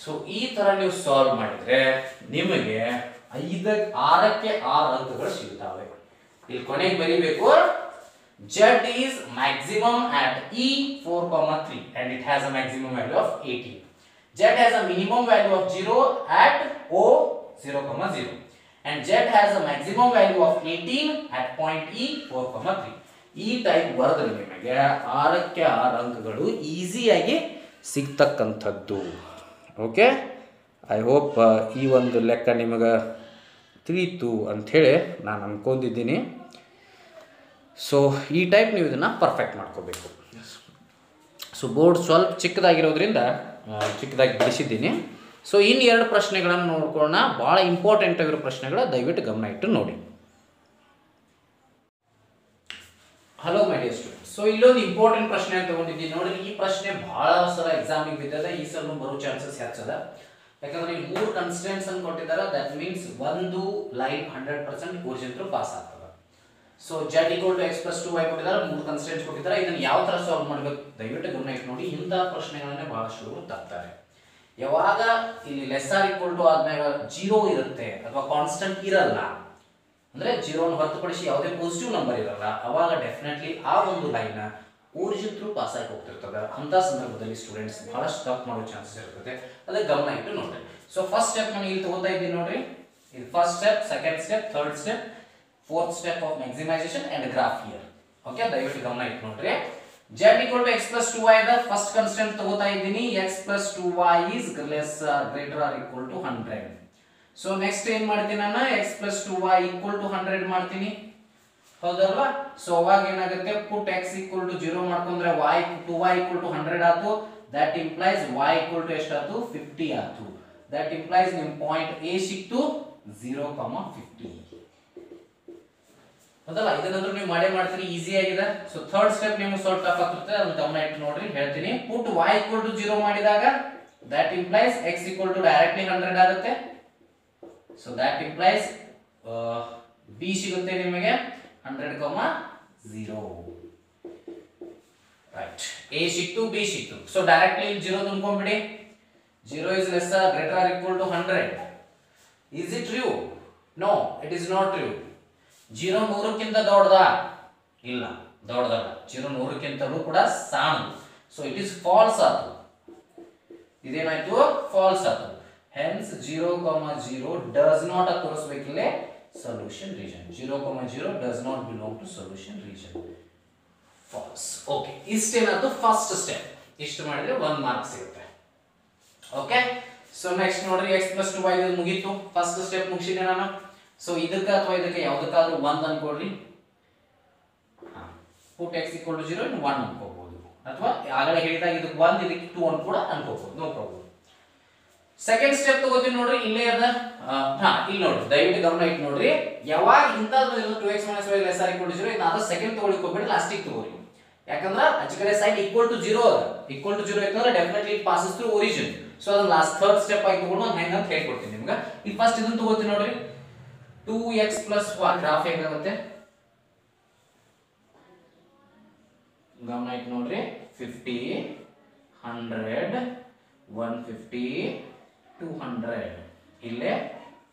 ಸೊ ಈ ತರ ನೀವು ಸಾಲ್ವ್ ಮಾಡಿದ್ರೆ ನಿಮಗೆ 5 6ಕ್ಕೆ 6 ಅಂಕಗಳು ಸಿಗ್ತಾವೆ. ಇಲ್ಲಿ ಕೊನೆಗೆ ಬರೀಬೇಕು, Z is maximum at E 4,3 and it has a maximum value of 18. Z has a minimum value of 0 at O 0,0 and Z has a maximum value of 18 at point E 4,3. ಈ ಟೈಪ್ ಬರೆದ್ರೆ ನಿಮಗೆ 6ಕ್ಕೆ 6 ಅಂಕಗಳು ಈಸಿಯಾಗಿ ಸಿಗ್ತಕ್ಕಂಥದ್ದು. ಓಕೆ, ಐ ಹೋಪ್ ಈ ಒಂದು ಲೆಕ್ಕ ನಿಮಗೆ ತಿಳಿತು ಅಂಥೇಳಿ ನಾನು ಅನ್ಕೊಂಡಿದ್ದೀನಿ. ಸೊ ಈ ಟೈಪ್ ನೀವು ಇದನ್ನು ಪರ್ಫೆಕ್ಟ್ ಮಾಡ್ಕೋಬೇಕು. ಸೊ ಬೋರ್ಡ್ ಸ್ವಲ್ಪ ಚಿಕ್ಕದಾಗಿರೋದ್ರಿಂದ ಚಿಕ್ಕದಾಗಿ ಬಿಡಿಸಿದ್ದೀನಿ. ಸೊ ಇನ್ನು 2 ಪ್ರಶ್ನೆಗಳನ್ನು ನೋಡ್ಕೊಳ್ಳೋಣ. ಭಾಳ ಇಂಪಾರ್ಟೆಂಟ್ ಆಗಿರೋ ಪ್ರಶ್ನೆಗಳು, ದಯವಿಟ್ಟು ಗಮನ ಇಟ್ಟು ನೋಡಿ. Hello my dear students. So ಇಲ್ಲೊಂದು ಇಂಪಾರ್ಟೆಂಟ್ ಪ್ರಶ್ನೆ ಅಂತ ತಗೊಂಡಿದ್ದೀನಿ ನೋಡಿ. ಈ ಪ್ರಶ್ನೆ ಭಾಳ ಸಲ ಎಕ್ಸಾಮಿಗೆ ಬಿದ್ದದ, ಈ ಸಲ ಬರೋ ಚಾನ್ಸಸ್ ಹೆಚ್ಚದ. ಯಾಕಂದ್ರೆ ನೀವು 3 ಕನ್ಸ್ಟೆಂಟ್ಸ್ ಅನ್ನು ಕೊಟ್ಟಿದ್ದಾರೆ. ದಟ್ ಮೀನ್ಸ್ ಒಂದು ಲೈನ್ 100% ಓರಿಜಿನ್ ಥ್ರೂ ಪಾಸ್ ಆಗ್ತದೆ. So z equal to x plus 2y ಕೊಟ್ಟಿದ್ದಾರೆ, 3 ಕನ್ಸ್ಟೆಂಟ್ಸ್ ಕೊಟ್ಟಿದ್ದಾರೆ. ಇದನ್ನು ಯಾವ ತರ ಸಾಲ್ವ್ ಮಾಡಬೇಕು ದಯವಿಟ್ಟು ಗಮನ ಇಟ್ಟು ನೋಡಿ. ಇಂಥ ಪ್ರಶ್ನೆಗಳನ್ನೇ ಬಹಳಷ್ಟು ತಪ್ತಾರೆ. ಯಾವಾಗ ಇಲ್ಲಿ ಲೆಸ್ ಆರ್ ಈಕ್ವಲ್ ಟು ಆದ್ಮೇಲೆ 0 ಇರುತ್ತೆ ಅಥವಾ ಕಾನ್ಸ್ಟೆಂಟ್ ಇರಲ್ಲ, ಅಂದ್ರೆ 0 ಅನ್ನು ಹೊರತುಪಡಿಸಿ ಯಾವುದೇ ಪಾಸಿಟಿವ್ ನಂಬರ್ ಇರಲ್ಲ, ಅವಾಗ ಡೆಫಿನೆಟ್ಲಿ ಆ ಒಂದು ಲೈನ್ ಓರಿಜಿನ್ ಥ್ರೂ ಪಾಸ್ ಆಗಿ ಹೋಗ್ತಿರ್ತದೆ. ಅಂತ ಸಂದರ್ಭದಲ್ಲಿ ಸ್ಟೂಡೆಂಟ್ಸ್ ಬಹಳಷ್ಟು ತಪ್ಪು ಮಾಡೋ ಚಾನ್ಸಸ್ ಇರ್ತದೆ. ಅದಕ್ಕೆ ಗಮನ ಇಟ್ಟು ನೋಡ್ರಿ. ಸೊ ಫಸ್ಟ್ ಸ್ಟೆಪ್ ನಾನು ಇಲ್ಲಿ ತಗೋತಾ ಇದ್ದೀನಿ ನೋಡ್ರಿ. ಇದು first step, second step, third step, fourth step of maximization and graph here. Okay, ದಯವಿಟ್ಟು ಗಮನ ಇಟ್ಟು ನೋಡ್ರಿ. z equal to x plus 2y the first constant ತಗೋತಾ ಇದ್ದೀನಿ. x plus 2y is greater or equal to 100. So next ಏನ್ ಮಾಡ್ತೀನಿ ನಾನು x plus 2y equal to 100 ಮಾಡ್ತೀನಿ. ಹೌದಲ್ವಾ? ಸೊ ಅವಾಗ ಏನಾಗುತ್ತೆ, put x equal to 0 ಮಾಡ್ಕೊಂಡ್ರೆ y 2y equal to 100 ಆತು. That implies y equal to ಎಷ್ಟಾತು 50 ಆತು. That implies ನಿಮ್ಮ ಪಾಯಿಂಟ್ a ಸಿಕ್ತು 0,50. ಹೌದಲ್ಲ? ಇದನ್ನಂದ್ರೂ ನೀವು ಮಾಡೇ ಮಾಡ್ತೀರಿ, ಈಸಿ ಆಗಿದೆ. ಸೊ ಥರ್ಡ್ ಸ್ಟೆಪ್ ನಿಮಗೆ ಸ್ವಲ್ಪ ಟಫ್ ಆಗ್ತಿರುತ್ತೆ, ಅದನ್ನ ಗಮನ ಇಟ್ಟು ನೋಡ್ರಿ, ಹೇಳ್ತೀನಿ. put y equal to 0 ಮಾಡಿದಾಗ that implies x equal to directly 100 ಆಗುತ್ತೆ. So that implies b ಸಿಗುತ್ತೆ ನಿಮಗೆ 100,0. Right. A ಸಿಕ್ತು, b ಸಿಕ್ತು. So directly 0 ತುಂಬಿಕೊಂಡ್ಬಿಡಿ. 0 is lesser greater or equal to 100. Is it true? No, it is not true. 0 100ಕ್ಕಿಂತ ದೊಡ್ಡದಾ? ಇಲ್ಲ, ದೊಡ್ಡದಲ್ಲ. 0 100ಕ್ಕಿಂತಲೂ ಕೂಡ ಸಣ್ಣದು. So it is false ಆತು. ಇದೇನಾಯ್ತು? false ಆತು. Hence 0,0 does not ತೋರಿಸಬೇಕಿಲ್ಲ solution region. 0,0 does not belong to solution region. False. Okay. ಇಷ್ಟೇನಾಯ್ತು ಫಸ್ಟ್ ಸ್ಟೆಪ್. ಇಷ್ಟು ಮಾಡಿದ್ರೆ 1 ಮಾರ್ಕ್ ಸಿಗುತ್ತೆ. ಓಕೆ. ಸೊ ನೆಕ್ಸ್ಟ್ ನೋಡ್ರಿ, x plus 2y ಇದು ಮುಗೀತು. ಫಸ್ಟ್ ಸ್ಟೆಪ್ ಮುಗಿಸಿದೆ ನಾನು. ಸೊ ಇದಕ್ಕೆ ಅಥವಾ ಇದಕ್ಕೆ ಯಾವುದಕ್ಕಾದ್ರೂ 1 ಅನ್ಕೊಡ್ರಿ. put x equal to 0 ಇನ್ನು 1 ಅನ್ಕೋಬಹುದು, ಅಥವಾ ಆಗಲೇ ಹೇಳಿದಾಗ ಇದಕ್ಕೆ 1 ಇದಕ್ಕೆ 2 ಅಂತ ಕೂಡ ಅನ್ಕೋಬಹುದು, ನೋ ಪ್ರಾಬ್ಲಮ್. ಸೆಕೆಂಡ್ ಸ್ಟೆಪ್ ತಗೋತೀವಿ ನೋಡ್ರಿ, ಇಲ್ಲೇ ಅದ. ಇಲ್ಲಿ ನೋಡ್ರಿ, ದಯವಿಟ್ಟು ಗಮನ ಇಟ್ಟು ನೋಡ್ರಿ. ಯಾವಾಗ ಇಂಥದ್ದು 2x - y less or equal to 0 ಇದನ್ನ ಸೆಕೆಂಡ್ ತಗೊಳ್ಳಿಕ್ಕೆ ಹೋಗ್ಬೇಡಿ, ಲಾಸ್ಟಿಗೆ ತಗೋರಿ. ಯಾಕಂದ್ರೆ ಆಚೆ ಕಡೆ ಸೈಡ್ ಈಕ್ವಲ್ ಟು 0 ಅದ. ಈಕ್ವಲ್ ಟು 0 ಇತ್ತಂದ್ರೆ definitely it passes through origin. So ಅದನ್ನ ಲಾಸ್ಟ್ ಥರ್ಡ್ ಸ್ಟೆಪ್ ಆಗಿ ತಗೊಂಡು ನಾನು ಹೆಂಗ ಅಂತ ಹೇಳ್ಕೊಡ್ತೀನಿ ನಿಮ್ಗೆ. ಈಗ ಫಸ್ಟ್ ಇದನ್ನ ತಗೋತೀನಿ ನೋಡ್ರಿ. 2x + 1 ಗ್ರಾಫ್ ಹೇಗಾಗುತ್ತೆ ಗಮನ ಇಟ್ಟು ನೋಡ್ರಿ. 50 100 150 200. ಇಲ್ಲೇ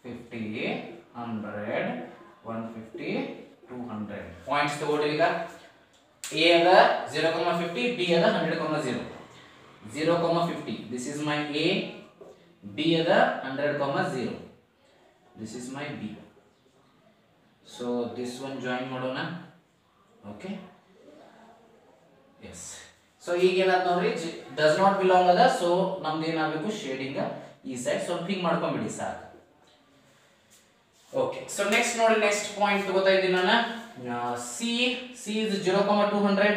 50 100 150 200 ಪಾಯಿಂಟ್ಸ್ ತಗೊಳ್ಳಿ. ಈಗ a ಅದ 0,50, b ಅದ 100,0. 0,50 this is my a, b ಅದ 100,0, this is my b. so this one join ಮಾಡೋಣ. okay, yes. so ಈಗ ಏನಾಯ್ತು ನೋಡ್ರಿ, does not belong ಅದ. so ನಮ್ದು ಏನಾಗಬೇಕು, ಶೇಡಿಂಗ್ ಈ ಸೈಡ್ ಸ್ವಲ್ಪ ಹಿಂಗ್ ಮಾಡ್ಕೊಂಡ್ಬಿಡಿ ಸಾಕು. ಓಕೆ. ಸೊ ನೆಕ್ಸ್ಟ್ ನೋಡಿ, ನೆಕ್ಸ್ಟ್ ಪಾಯಿಂಟ್ ತಗೋತಾ ಇದ್ದೀನಿ ನಾನು. c is 0,200.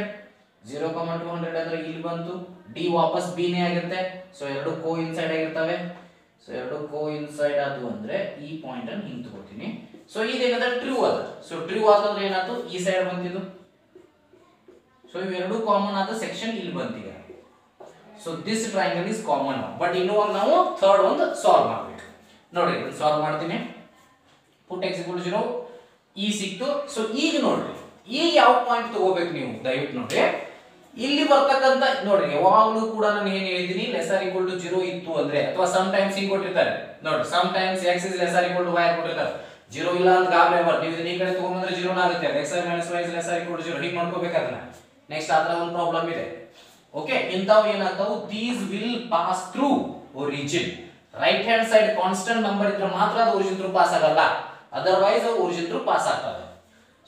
0,200 ಅಂದ್ರೆ ಇಲ್ಲಿ ಬಂತು. d ವಾಪಸ್ b ನೇ ಆಗುತ್ತೆ. ಸೊ ಎರಡು ಕೋ ಇನ್ಸೈಡ್ ಆಗಿರ್ತವೆ. ಸೊ ಎರಡು ಕೋ ಇನ್ಸೈಡ್ ಆದವು ಅಂದ್ರೆ ಈ ಪಾಯಿಂಟ್ ಅನ್ನು ಹಿಂಗ್ ತಗೋತೀನಿ. ಸೊ ಇದೇನಂದ್ರೆ ಟ್ರೂ ಅದ. ಸೊ ಟ್ರೂ ಆತಂದ್ರೆ ಏನಾಯ್ತು, ಈ ಸೈಡ್ ಬಂತಿದ್ದು. ಸೊ ಇವೆರಡು ಕಾಮನ್ ಆದ ಸೆಕ್ಷನ್ ಇಲ್ಲಿ ಬಂತಿದೆ. So this triangle is common. But ಇನ್ನು ಒಂದು ನಾವು ಥರ್ಡ್ ಒಂದು ಸಾಲ್ವ್ ಮಾಡಬೇಕು. ನೋಡಿ ಇದನ್ನ ಸಾಲ್ವ್ ಮಾಡ್ತೀನಿ. put x equal to 0 ಈ ಸಿಕ್ತು. ಸೊ ಈಗ ನೋಡ್ರಿ, ಈಗ ಯಾವ ಪಾಯಿಂಟ್ ತಗೋಬೇಕು ನೀವು ದಯವಿಟ್ಟು ನೋಡ್ರಿ. ಇಲ್ಲಿ ಬರ್ತಕ್ಕಂತ ನೋಡ್ರಿ, ಯಾವಾಗಲೂ ಕೂಡ ನಾನು ಏನ್ ಹೇಳಿದೀನಿ, ಲೆಸ್ ಆರ್ ಈಕ್ವಲ್ ಟು 0 ಇತ್ತು ಅಂದ್ರೆ, ಅಥವಾ ಸಮ್ ಟೈಮ್ಸ್ ಹಿಂಗ್ ಕೊಟ್ಟಿರ್ತಾರೆ ನೋಡ್ರಿ, some times x is less or equal to y ಕೊಟ್ಟಿರ್ತಾರೆ. 0 ಇಲ್ಲ ಅಂತ ಗಾಬರಿ ಆಗ್ಬಾರ್ದು. ನೀವು ಇದನ್ನ ಈ ಕಡೆ ತಗೊಂಡ್ಬಂದ್ರೆ 0 ಆಗುತ್ತೆ. x - y is less or equal to 0 ಹೀಗೆ ಮಾಡ್ಕೋಬೇಕು ಅದನ್ನ. ನೆಕ್ಸ್ಟ್ ಆತರ ಒಂದು ಪ್ರಾಬ್ಲಮ್ ಇದೆ. ಓಕೆ, ಇಂಥವು ಏನಾಗ್ತಾವು, these will pass through origin. Right hand side constant number ಇದ್ರೆ ಮಾತ್ರ ಅದು ಒರಿಜಿನ್ ಥ್ರೂ ಪಾಸ್ ಆಗಲ್ಲ, ಅದರ್ವೈಸ್ ಒರಿಜಿನ್ ಥ್ರೂ ಪಾಸ್ ಆಗ್ತದೆ.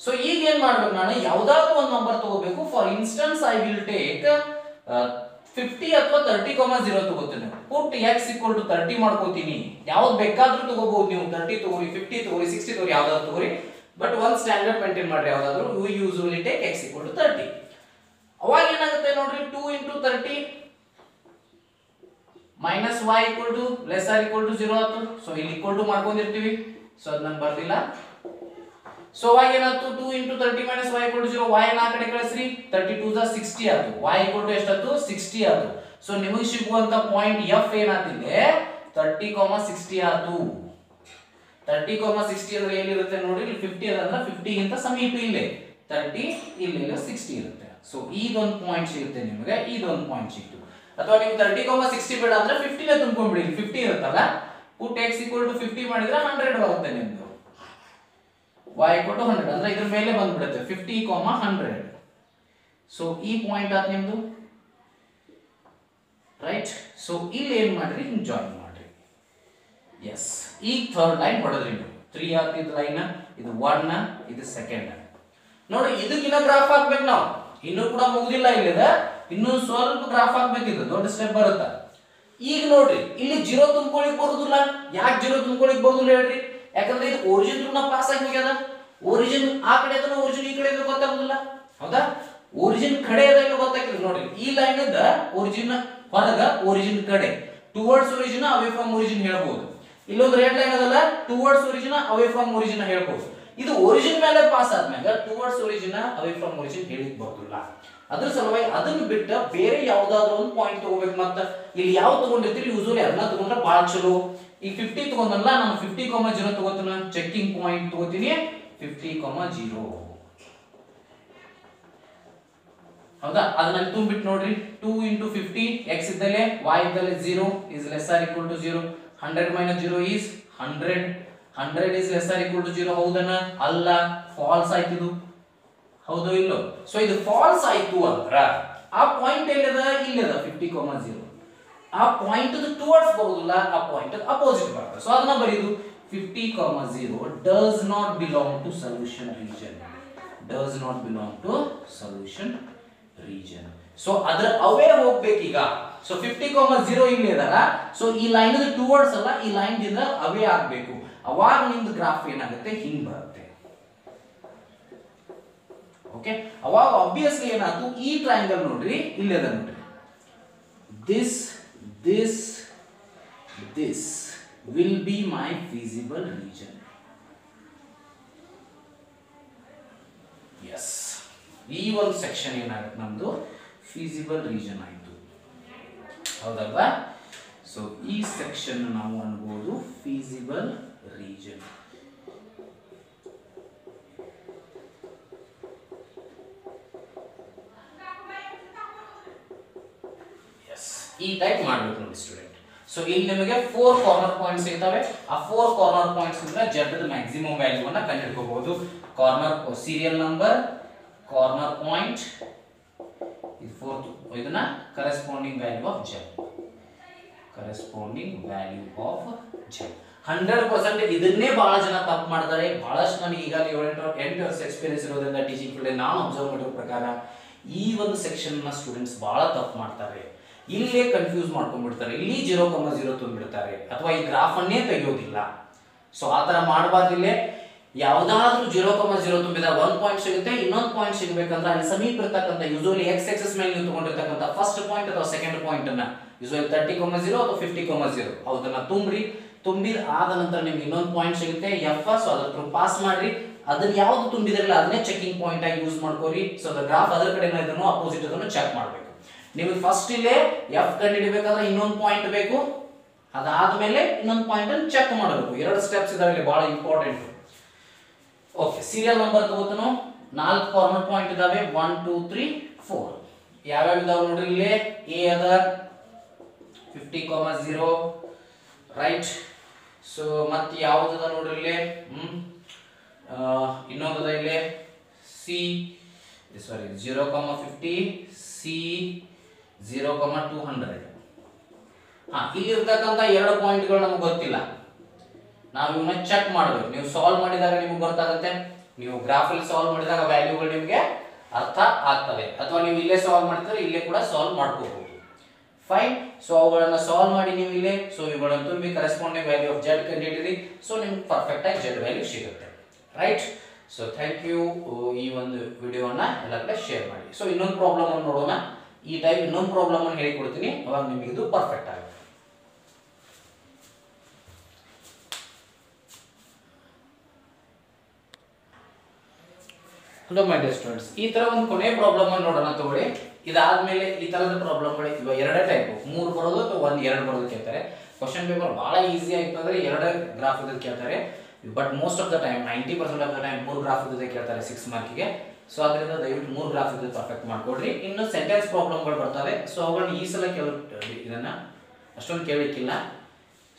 ಸೊ ಈಗ ಏನ್ ಮಾಡ್ಬೇಕು, ನಾನು ಯಾವ್ದಾದ್ರು ಒಂದು ನಂಬರ್ ತಗೋಬೇಕು. For instance I will take 50 ಅಥವಾ 30,0 ತಗೋತೀನಿ. put x equal to 30 ಮಾಡ್ಕೋತೀನಿ. ಯಾವ್ದು ಬೇಕಾದ್ರೂ ತಗೋಬಹುದು ನೀವು. 30 ತಗೋರಿ, 50 ತಗೋರಿ, 60 ತಗೋರಿ, ಯಾವ್ದಾದ್ರು ತಗೋರಿ. ಬಟ್ ಒಂದು ಸ್ಟ್ಯಾಂಡರ್ಡ್ ಮೇಂಟೈನ್ ಮಾಡ್ರಿ. ಯಾವ್ದಾದ್ರು we usually take x equal to 30. ಅವಾಗ ಏನಾಗುತ್ತೆ ನೋಡ್ರಿ, 2 × 30 minus y equal to less or equal to 0 ಆಯ್ತು. ಸೊ ಇಲ್ಲಿ ಈಕ್ವಲ್ ಟು ಮಾಡ್ಕೊಂಡಿರ್ತೀವಿ. ಸೊ ಅದು ನಾನು ಬರ್ದಿಲ್ಲ. ಸೊ y ಏನಾಯ್ತು, 2 × 30 minus y equal to 0. y ನ ಆ ಕಡೆ ಕಳಿಸ್ರಿ, 32 * 60 ಆಯ್ತು. y equal to ಎಷ್ಟಾಯ್ತು, 60 ಆಯ್ತು. ಸೊ ನಿಮಗೆ ಸಿಗುವಂತ ಪಾಯಿಂಟ್ f ಏನಾಗ್ತಿದೆ, 30,60 ಆಯ್ತು. 30,60 ಅಂದ್ರೆ ಎಲ್ಲಿರುತ್ತೆ ನೋಡಿ, ಇಲ್ಲಿ 50 ಅದ ಅಂದ್ರೆ 50 ಗಿಂತ ಸಮೀಪ ಇಲ್ಲೇ 30, ಇಲ್ಲಿ 60 ಇರುತ್ತೆ. ಸೊ ಇದೊಂದು ಪಾಯಿಂಟ್ ಸಿಗುತ್ತೆ ನಿಮಗೆ, ಇದೊಂದು ಪಾಯಿಂಟ್ ಸಿಕ್ತು. ಅಥವಾ ನೀವು 30,60 ಬೇಡ ಅಂದ್ರೆ 50 ನೇ ತುಂಬಿಕೊಂಡ್ಬಿಡಿ, 50 ಇರುತ್ತಲ್ಲ. put x equal to 50 ಮಾಡಿದ್ರೆ 100 ಬರುತ್ತೆ ನಿಮ್ದು. y equal to 100 ಅಂದ್ರೆ ಇದ್ರ ಮೇಲೆ ಬಂದ್ಬಿಡುತ್ತೆ 50, 100. ಸೊ ಈ ಪಾಯಿಂಟ್ ಆತ್ ನಿಮ್ದು, ರೈಟ್. ಸೊ ಇಲ್ಲಿ ಏನ್ ಮಾಡ್ರಿ, ಹಿಂಗ್ ಜಾಯಿನ್ ಮಾಡ್ರಿ. ಎಸ್, ಈಗ ಥರ್ಡ್ ಲೈನ್ ಹೊಡೆದ್ರಿ ನೀವು. 3 ಆಗ್ತಿದ್ ಲೈನ್ ಇದು 1 ಇದು ಸೆಕೆಂಡ್ ನೋಡಿ ಇದಕ್ಕಿನ ಗ್ರಾಫ್ ಹಾಕ್ಬೇಕು ನಾವು ಇನ್ನೂ ಕೂಡ ಮುಗಿದಿಲ್ಲ ಇಲ್ಲಿದ ಇನ್ನೂ ಸ್ವಲ್ಪ ಗ್ರಾಫ್ ಹಾಕ್ಬೇಕಿದೆ ದೊಡ್ಡ ಸ್ಟೆಪ್ ಬರುತ್ತೆ ಈಗ ನೋಡ್ರಿ ಇಲ್ಲಿ 0 ತುಂಬಿಕೊಳ್ಳಿಕ್ ಬರುದಿಲ್ಲ ಯಾಕೆ 0 ತುಂಬಿಕೊಳ್ಳಿಕ್ ಬರುದಿಲ್ಲ ಹೇಳ್ರಿ ಯಾಕಂದ್ರೆ ಇದು ಒರಿಜಿನ್ ಥ್ರೂ ಪಾಸ್ ಆಗಿ ಹೋಗ್ಯದ ಒರಿಜಿನ್ ಆ ಕಡೆ ಅದನ್ನ ಒರಿಜಿನ್ ಈ ಕಡೆ ಇದ್ರೆ ಗೊತ್ತಾಗುದಿಲ್ಲ ಹೌದಾ ಒರಿಜಿನ್ ಕಡೆ ಅದ ಇಲ್ಲ ಗೊತ್ತಾಗ್ತದೆ ನೋಡ್ರಿ ಈ ಲೈನ್ ಇದ್ದ ಒರಿಜಿನ್ ಹೊರಗ ಒರಿಜಿನ್ ಕಡೆ towards origin away from origin ಹೇಳ್ಬೋದು ಇಲ್ಲೊಂದು ರೆಡ್ ಲೈನ್ ಅದಲ್ಲ towards origin away from origin ಹೇಳ್ಬೋದು ಇದು ಒರಿಜಿನ್ ಮೇಲೆ ಪಾಸ್ ಆದ್ಮೇಲೆ towards origin away from origin ಹೇಳಿಕ್ ಬರೋದಿಲ್ಲ ಅದ್ರ ಸಲುವಾಗಿ ಅದನ್ನ ಬಿಟ್ಟು ಬೇರೆ ಯಾವ್ದಾದ್ರು ಒಂದು ಪಾಯಿಂಟ್ ತಗೋಬೇಕು ಮತ್ತೆ ಇಲ್ಲಿ ಯಾವ ತಗೊಂಡಿರ್ತೀರಿ ಯೂಶುವಲಿ ಅದನ್ನ ತಗೊಂಡ್ರೆ ಬಹಳ ಚಲೋ ಈ 50 ತಗೊಂಡಲ್ಲ ನಾನು 50,0 ತಗೋತೀನಿ ಚೆಕಿಂಗ್ ಪಾಯಿಂಟ್ ತಗೋತೀನಿ 50,0 ಹೌದಾ ಅದನ್ನ ತುಂಬಿಟ್ಟು ನೋಡ್ರಿ 2 into 50 x ಇದ್ದಲೆ y ಇದ್ದಲೆ 0 is less or equal to 0 100 minus 0 is 100 100 is less or equal to 0 ಹೌದನ ಅಲ್ಲ ಫಾಲ್ಸ್ ಆಯ್ತಿದು ಹೌದು ಇಲ್ಲೋ ಸೊ ಇದು ಫಾಲ್ಸ್ ಆಯ್ತು ಅಂದ್ರ ಆ ಪಾಯಿಂಟ್ ಎಲ್ಲಿದೆ ಇಲ್ಲಿದೆ 50,0 ಆ ಪಾಯಿಂಟ್ ಟುವರ್ಡ್ಸ್ ಬರೋದಿಲ್ಲ ಆ ಪಾಯಿಂಟ್ ಅಪೋಸಿಟ್ ಬರುತ್ತೆ ಸೊ ಅದನ್ನ ಬರೆಯೋದು 50,0 does not belong to solution region does not belong to solution region so ಅದರ ಅವೇ ಹೋಗ್ಬೇಕೀಗ ಸೊ 50,0 ಇಲ್ಲಿ ಇದಲ್ಲ ಸೊ ಈ ಲೈನ್ ಟುವರ್ಡ್ಸ್ ಅಲ್ಲ ಈ ಲೈನ್ ದಿಂದ ಅವೇ ಆಗಬೇಕು ಅವಾಗ ನಿಮ್ದು ಗ್ರಾಫ್ ಏನಾಗುತ್ತೆ ಹಿಂಗ್ ಬರುತ್ತೆ ಓಕೆ ಅವಾಗ ಆಬ್ವಿಯಸ್ಲಿ ಏನಾಯ್ತು ಈ ಟ್ರಯಾಂಗಲ್ ನೋಡ್ರಿ ಇಲ್ಲಿ ಅದ ನೋಡ್ರಿ this will be my feasible region yes ಈ ಒಂದು ಸೆಕ್ಷನ್ ಏನಾಗುತ್ತೆ ನಮ್ದು feasible region ಆಯ್ತು ಹೌದಲ್ವಾ ಸೊ ಈ ಸೆಕ್ಷನ್ ನಾವು ಅನ್ಬೋದು feasible region ಈ ಟೈಪ್ ಮಾಡಬೇಕು ನೋಡಿ ಸ್ಟೂಡೆಂಟ್ ಸೊ ಇಲ್ಲಿ ನಿಮಗೆ 4 ಕಾರ್ನರ್ ಪಾಯಿಂಟ್ಸ್ ಇರ್ತವೆ ಆ 4 ಕಾರ್ನರ್ ಪಾಯಿಂಟ್ಸ್ ಇಂದ z ದ ಮ್ಯಾಕ್ಸಿಮಮ್ ವ್ಯಾಲ್ಯೂ ಅನ್ನು ಕಂಡುಹಿಡಿಯಬಹುದು corner serial number corner point ಇದು 4th ಇದನ್ನ ಕರೆಸ್ಪಾಂಡಿಂಗ್ ವ್ಯಾಲ್ಯೂ ಆಫ್ z 100% ಇದನ್ನೇ ಬಹಳ ಜನ ತಪ್ಪು ಮಾಡ್ತಾರೆ ಬಹಳಷ್ಟು ನನಗೆ ಈಗ 8 ವರ್ಷ ಎಕ್ಸ್ಪೀರಿಯನ್ಸ್ ಇರೋದ್ರಿಂದ ಟೀಚಿಂಗ್ ಫೀಲ್ಡ್ ನಾನು ಅಬ್ಸರ್ವ್ ಮಾಡಿರೋ ಪ್ರಕಾರ ಈ ಒಂದು ಸೆಕ್ಷನ್ ನ ಸ್ಟೂಡೆಂಟ್ಸ್ ಬಹಳ ತಪ್ಪು ಮಾಡ್ತಾರೆ ಇಲ್ಲೇ ಕನ್ಫ್ಯೂಸ್ ಮಾಡ್ಕೊಂಡ್ಬಿಡ್ತಾರೆ ಇಲ್ಲಿ 0,0 ತುಂಬಿಡ್ತಾರೆ ಅಥವಾ ಈ ಗ್ರಾಫ್ ಅನ್ನೇ ತೆಗೆಯೋದಿಲ್ಲ ಸೊ ಆ ತರ ಮಾಡಬಾರ್ದಿಲ್ಲ ಯಾವುದಾದ್ರೂ 0,0 ತುಂಬಿದ 1 ಪಾಯಿಂಟ್ ಸಿಗುತ್ತೆ ಇನ್ನೊಂದು ಪಾಯಿಂಟ್ ಸಿಗಬೇಕಂದ್ರೆ ಅಲ್ಲಿ ಸಮೀಪ ಇರತಕ್ಕಂತ ಯೂಶುವಲಿ x ಆಕ್ಸಿಸ್ ಮೇಲೆ ನೀವು ತಗೊಂಡಿರ್ತಕ್ಕಂತ ಫಸ್ಟ್ ಪಾಯಿಂಟ್ ಅಥವಾ ಸೆಕೆಂಡ್ ಪಾಯಿಂಟ್ ಅನ್ನ ಯೂಶುವಲಿ 30,0 ಅಥವಾ 50,0 ಅದನ್ನ ತುಂಬಿದ ಆದ ನಂತರ ನಿಮ್ಗೆ ಇನ್ನೊಂದು ಪಾಯಿಂಟ್ ಸಿಗುತ್ತೆ f ಸೊ ಅದರ ಪಾಸ್ ಮಾಡ್ರಿ ಅದನ್ನ ಯಾವುದು ತುಂಬಿದಿರಲ್ಲ ಅದನ್ನೇ ಚೆಕಿಂಗ್ ಪಾಯಿಂಟ್ ಆಗಿ ಯೂಸ್ ಮಾಡ್ಕೋರಿ ಸೊ ದ ಗ್ರಾಫ್ ಅದರ ಕಡೆನ ಇದನ್ನು ಅಪೋಸಿಟ್ ಅದನ್ನು ಚೆಕ್ ಮಾಡಬೇಕು ನಿಮಗೆ ಫಸ್ಟ್ ಇಲ್ಲೇ f ಕಂಡುಹಿಡಿಯಬೇಕಾದ್ರೆ ಇನ್ನೊಂದು ಪಾಯಿಂಟ್ ಬೇಕು ಅದಾದ್ಮೇಲೆ ಇನ್ನೊಂದು ಪಾಯಿಂಟ್ ಅನ್ನು ಚೆಕ್ ಮಾಡಬೇಕು ಎರಡು ಸ್ಟೆಪ್ಸ್ ಇದಾವೆ ಇಲ್ಲಿ ಬಹಳ ಇಂಪಾರ್ಟೆಂಟ್ ಓಕೆ ಸೀರಿಯಲ್ ನಂಬರ್ ತಗೋತನು 4 ಕಾರ್ನರ್ ಪಾಯಿಂಟ್ ಇದಾವೆ 1 2 3 4 ಯಾವ್ಯಾವ ಇದಾವೆ ನೋಡ್ರಿ ಇಲ್ಲಿ a ಅದ 50,0 ರೈಟ್ ಸೊ ಮತ್ತೆ ಯಾವುದು ನೋಡ್ರಿ ಇಲ್ಲಿ ಇನ್ನೊಂದು ಇಲ್ಲಿ c ಸಾರಿ 0,50 c 0,200 ಇಲ್ಲಿ ಇರ್ತಕ್ಕಂಥ ಎರಡು ಪಾಯಿಂಟ್ಗಳು ನಮಗೆ ಗೊತ್ತಿಲ್ಲ ನಾವು ಇವನ್ನ ಚೆಕ್ ಮಾಡಬೇಕು ನೀವು ಸಾಲ್ವ್ ಮಾಡಿದಾಗ ನಿಮಗೆ ಗೊತ್ತಾಗುತ್ತೆ ನೀವು ಗ್ರಾಫ್ ಅಲ್ಲಿ ಸಾಲ್ವ್ ಮಾಡಿದಾಗ ವ್ಯಾಲ್ಯೂಗಳು ನಿಮಗೆ ಅರ್ಥ ಆಗ್ತವೆ ಅಥವಾ ನೀವು ಇಲ್ಲೇ ಸಾಲ್ವ್ ಮಾಡ್ತಾರೆ ಇಲ್ಲೇ ಕೂಡ ಸಾಲ್ವ್ ಮಾಡ್ಕೋಬಹುದು ಫೈನ್ ಸೊ ಅವುಗಳನ್ನ ಸಾಲ್ವ್ ಮಾಡಿ ನೀವು ಇಲ್ಲೇ ಸೊ ಇವುಗಳನ್ನು ತುಂಬಿ ಕರೆಸ್ಪಾಂಡಿಂಗ್ ವ್ಯಾಲ್ಯೂ ಆಫ್ z ಕಂಡುಹಿಡಿಯಿರಿ ಸೊ ನಿಮಗೆ ಪರ್ಫೆಕ್ಟ್ ಆಗಿ z ವ್ಯಾಲ್ಯೂ ಸಿಗುತ್ತೆ ರೈಟ್ ಸೊ ಥ್ಯಾಂಕ್ ಯು ಈ ಒಂದು ವಿಡಿಯೋನ ಎಲ್ಲ ಕಡೆ ಶೇರ್ ಮಾಡಿ ಸೊ ಇನ್ನೊಂದು ಪ್ರಾಬ್ಲಮ್ ಅನ್ನು ನೋಡೋಣ ಈ ಟೈಪ್ ಇನ್ನೊಂದು ಪ್ರಾಬ್ಲಮ್ ಅನ್ನು ಹೇಳಿಕೊಡ್ತೀನಿ ಅವಾಗ ನಿಮಗೆ ಇದು ಪರ್ಫೆಕ್ಟ್ ಆಗುತ್ತೆ ಹಲೋ ಮೈ ಡಿಯರ್ ಸ್ಟೂಡೆಂಟ್ಸ್ ಈ ತರ ಒಂದು ಕೊನೆ ಪ್ರಾಬ್ಲಮ್ ಅನ್ನು ನೋಡೋಣ ತಗೊಳ್ಳಿ ಇದಾದ್ಮೇಲೆ ಈ ತರದ ಪ್ರಾಬ್ಲಮ್ಗಳು ಇವ ಎರಡೇ ಟೈಪ್ 3 ಬರೋದು ಅಥವಾ 2 ಬರೋದು ಕೇಳ್ತಾರೆ ಕ್ವಶನ್ ಪೇಪರ್ ಬಹಳ ಈಸಿ ಆಯ್ತು ಅಂದ್ರೆ ಎರಡು ಗ್ರಾಫ್ ಇದ್ದು ಕೇಳ್ತಾರೆ but most of the time 90% of the time 3 graph ಇದ್ದು ಕೇಳ್ತಾರೆ 6 ಮಾರ್ಕಿಗೆ ಸೊ ಅದರಿಂದ ದಯವಿಟ್ಟು 3 ಗ್ರಾಫ್ ಇದ್ದು ಪರ್ಫೆಕ್ಟ್ ಮಾಡ್ಕೊಡ್ರಿ ಇನ್ನು ಸೆಂಟೆನ್ಸ್ ಪ್ರಾಬ್ಲಮ್ಗಳು ಬರ್ತವೆ ಸೊ ಅವುಗಳನ್ನ ಈ ಸಲ ಇದನ್ನ ಅಷ್ಟೊಂದು ಕೇಳಲಿಕ್ಕಿಲ್ಲ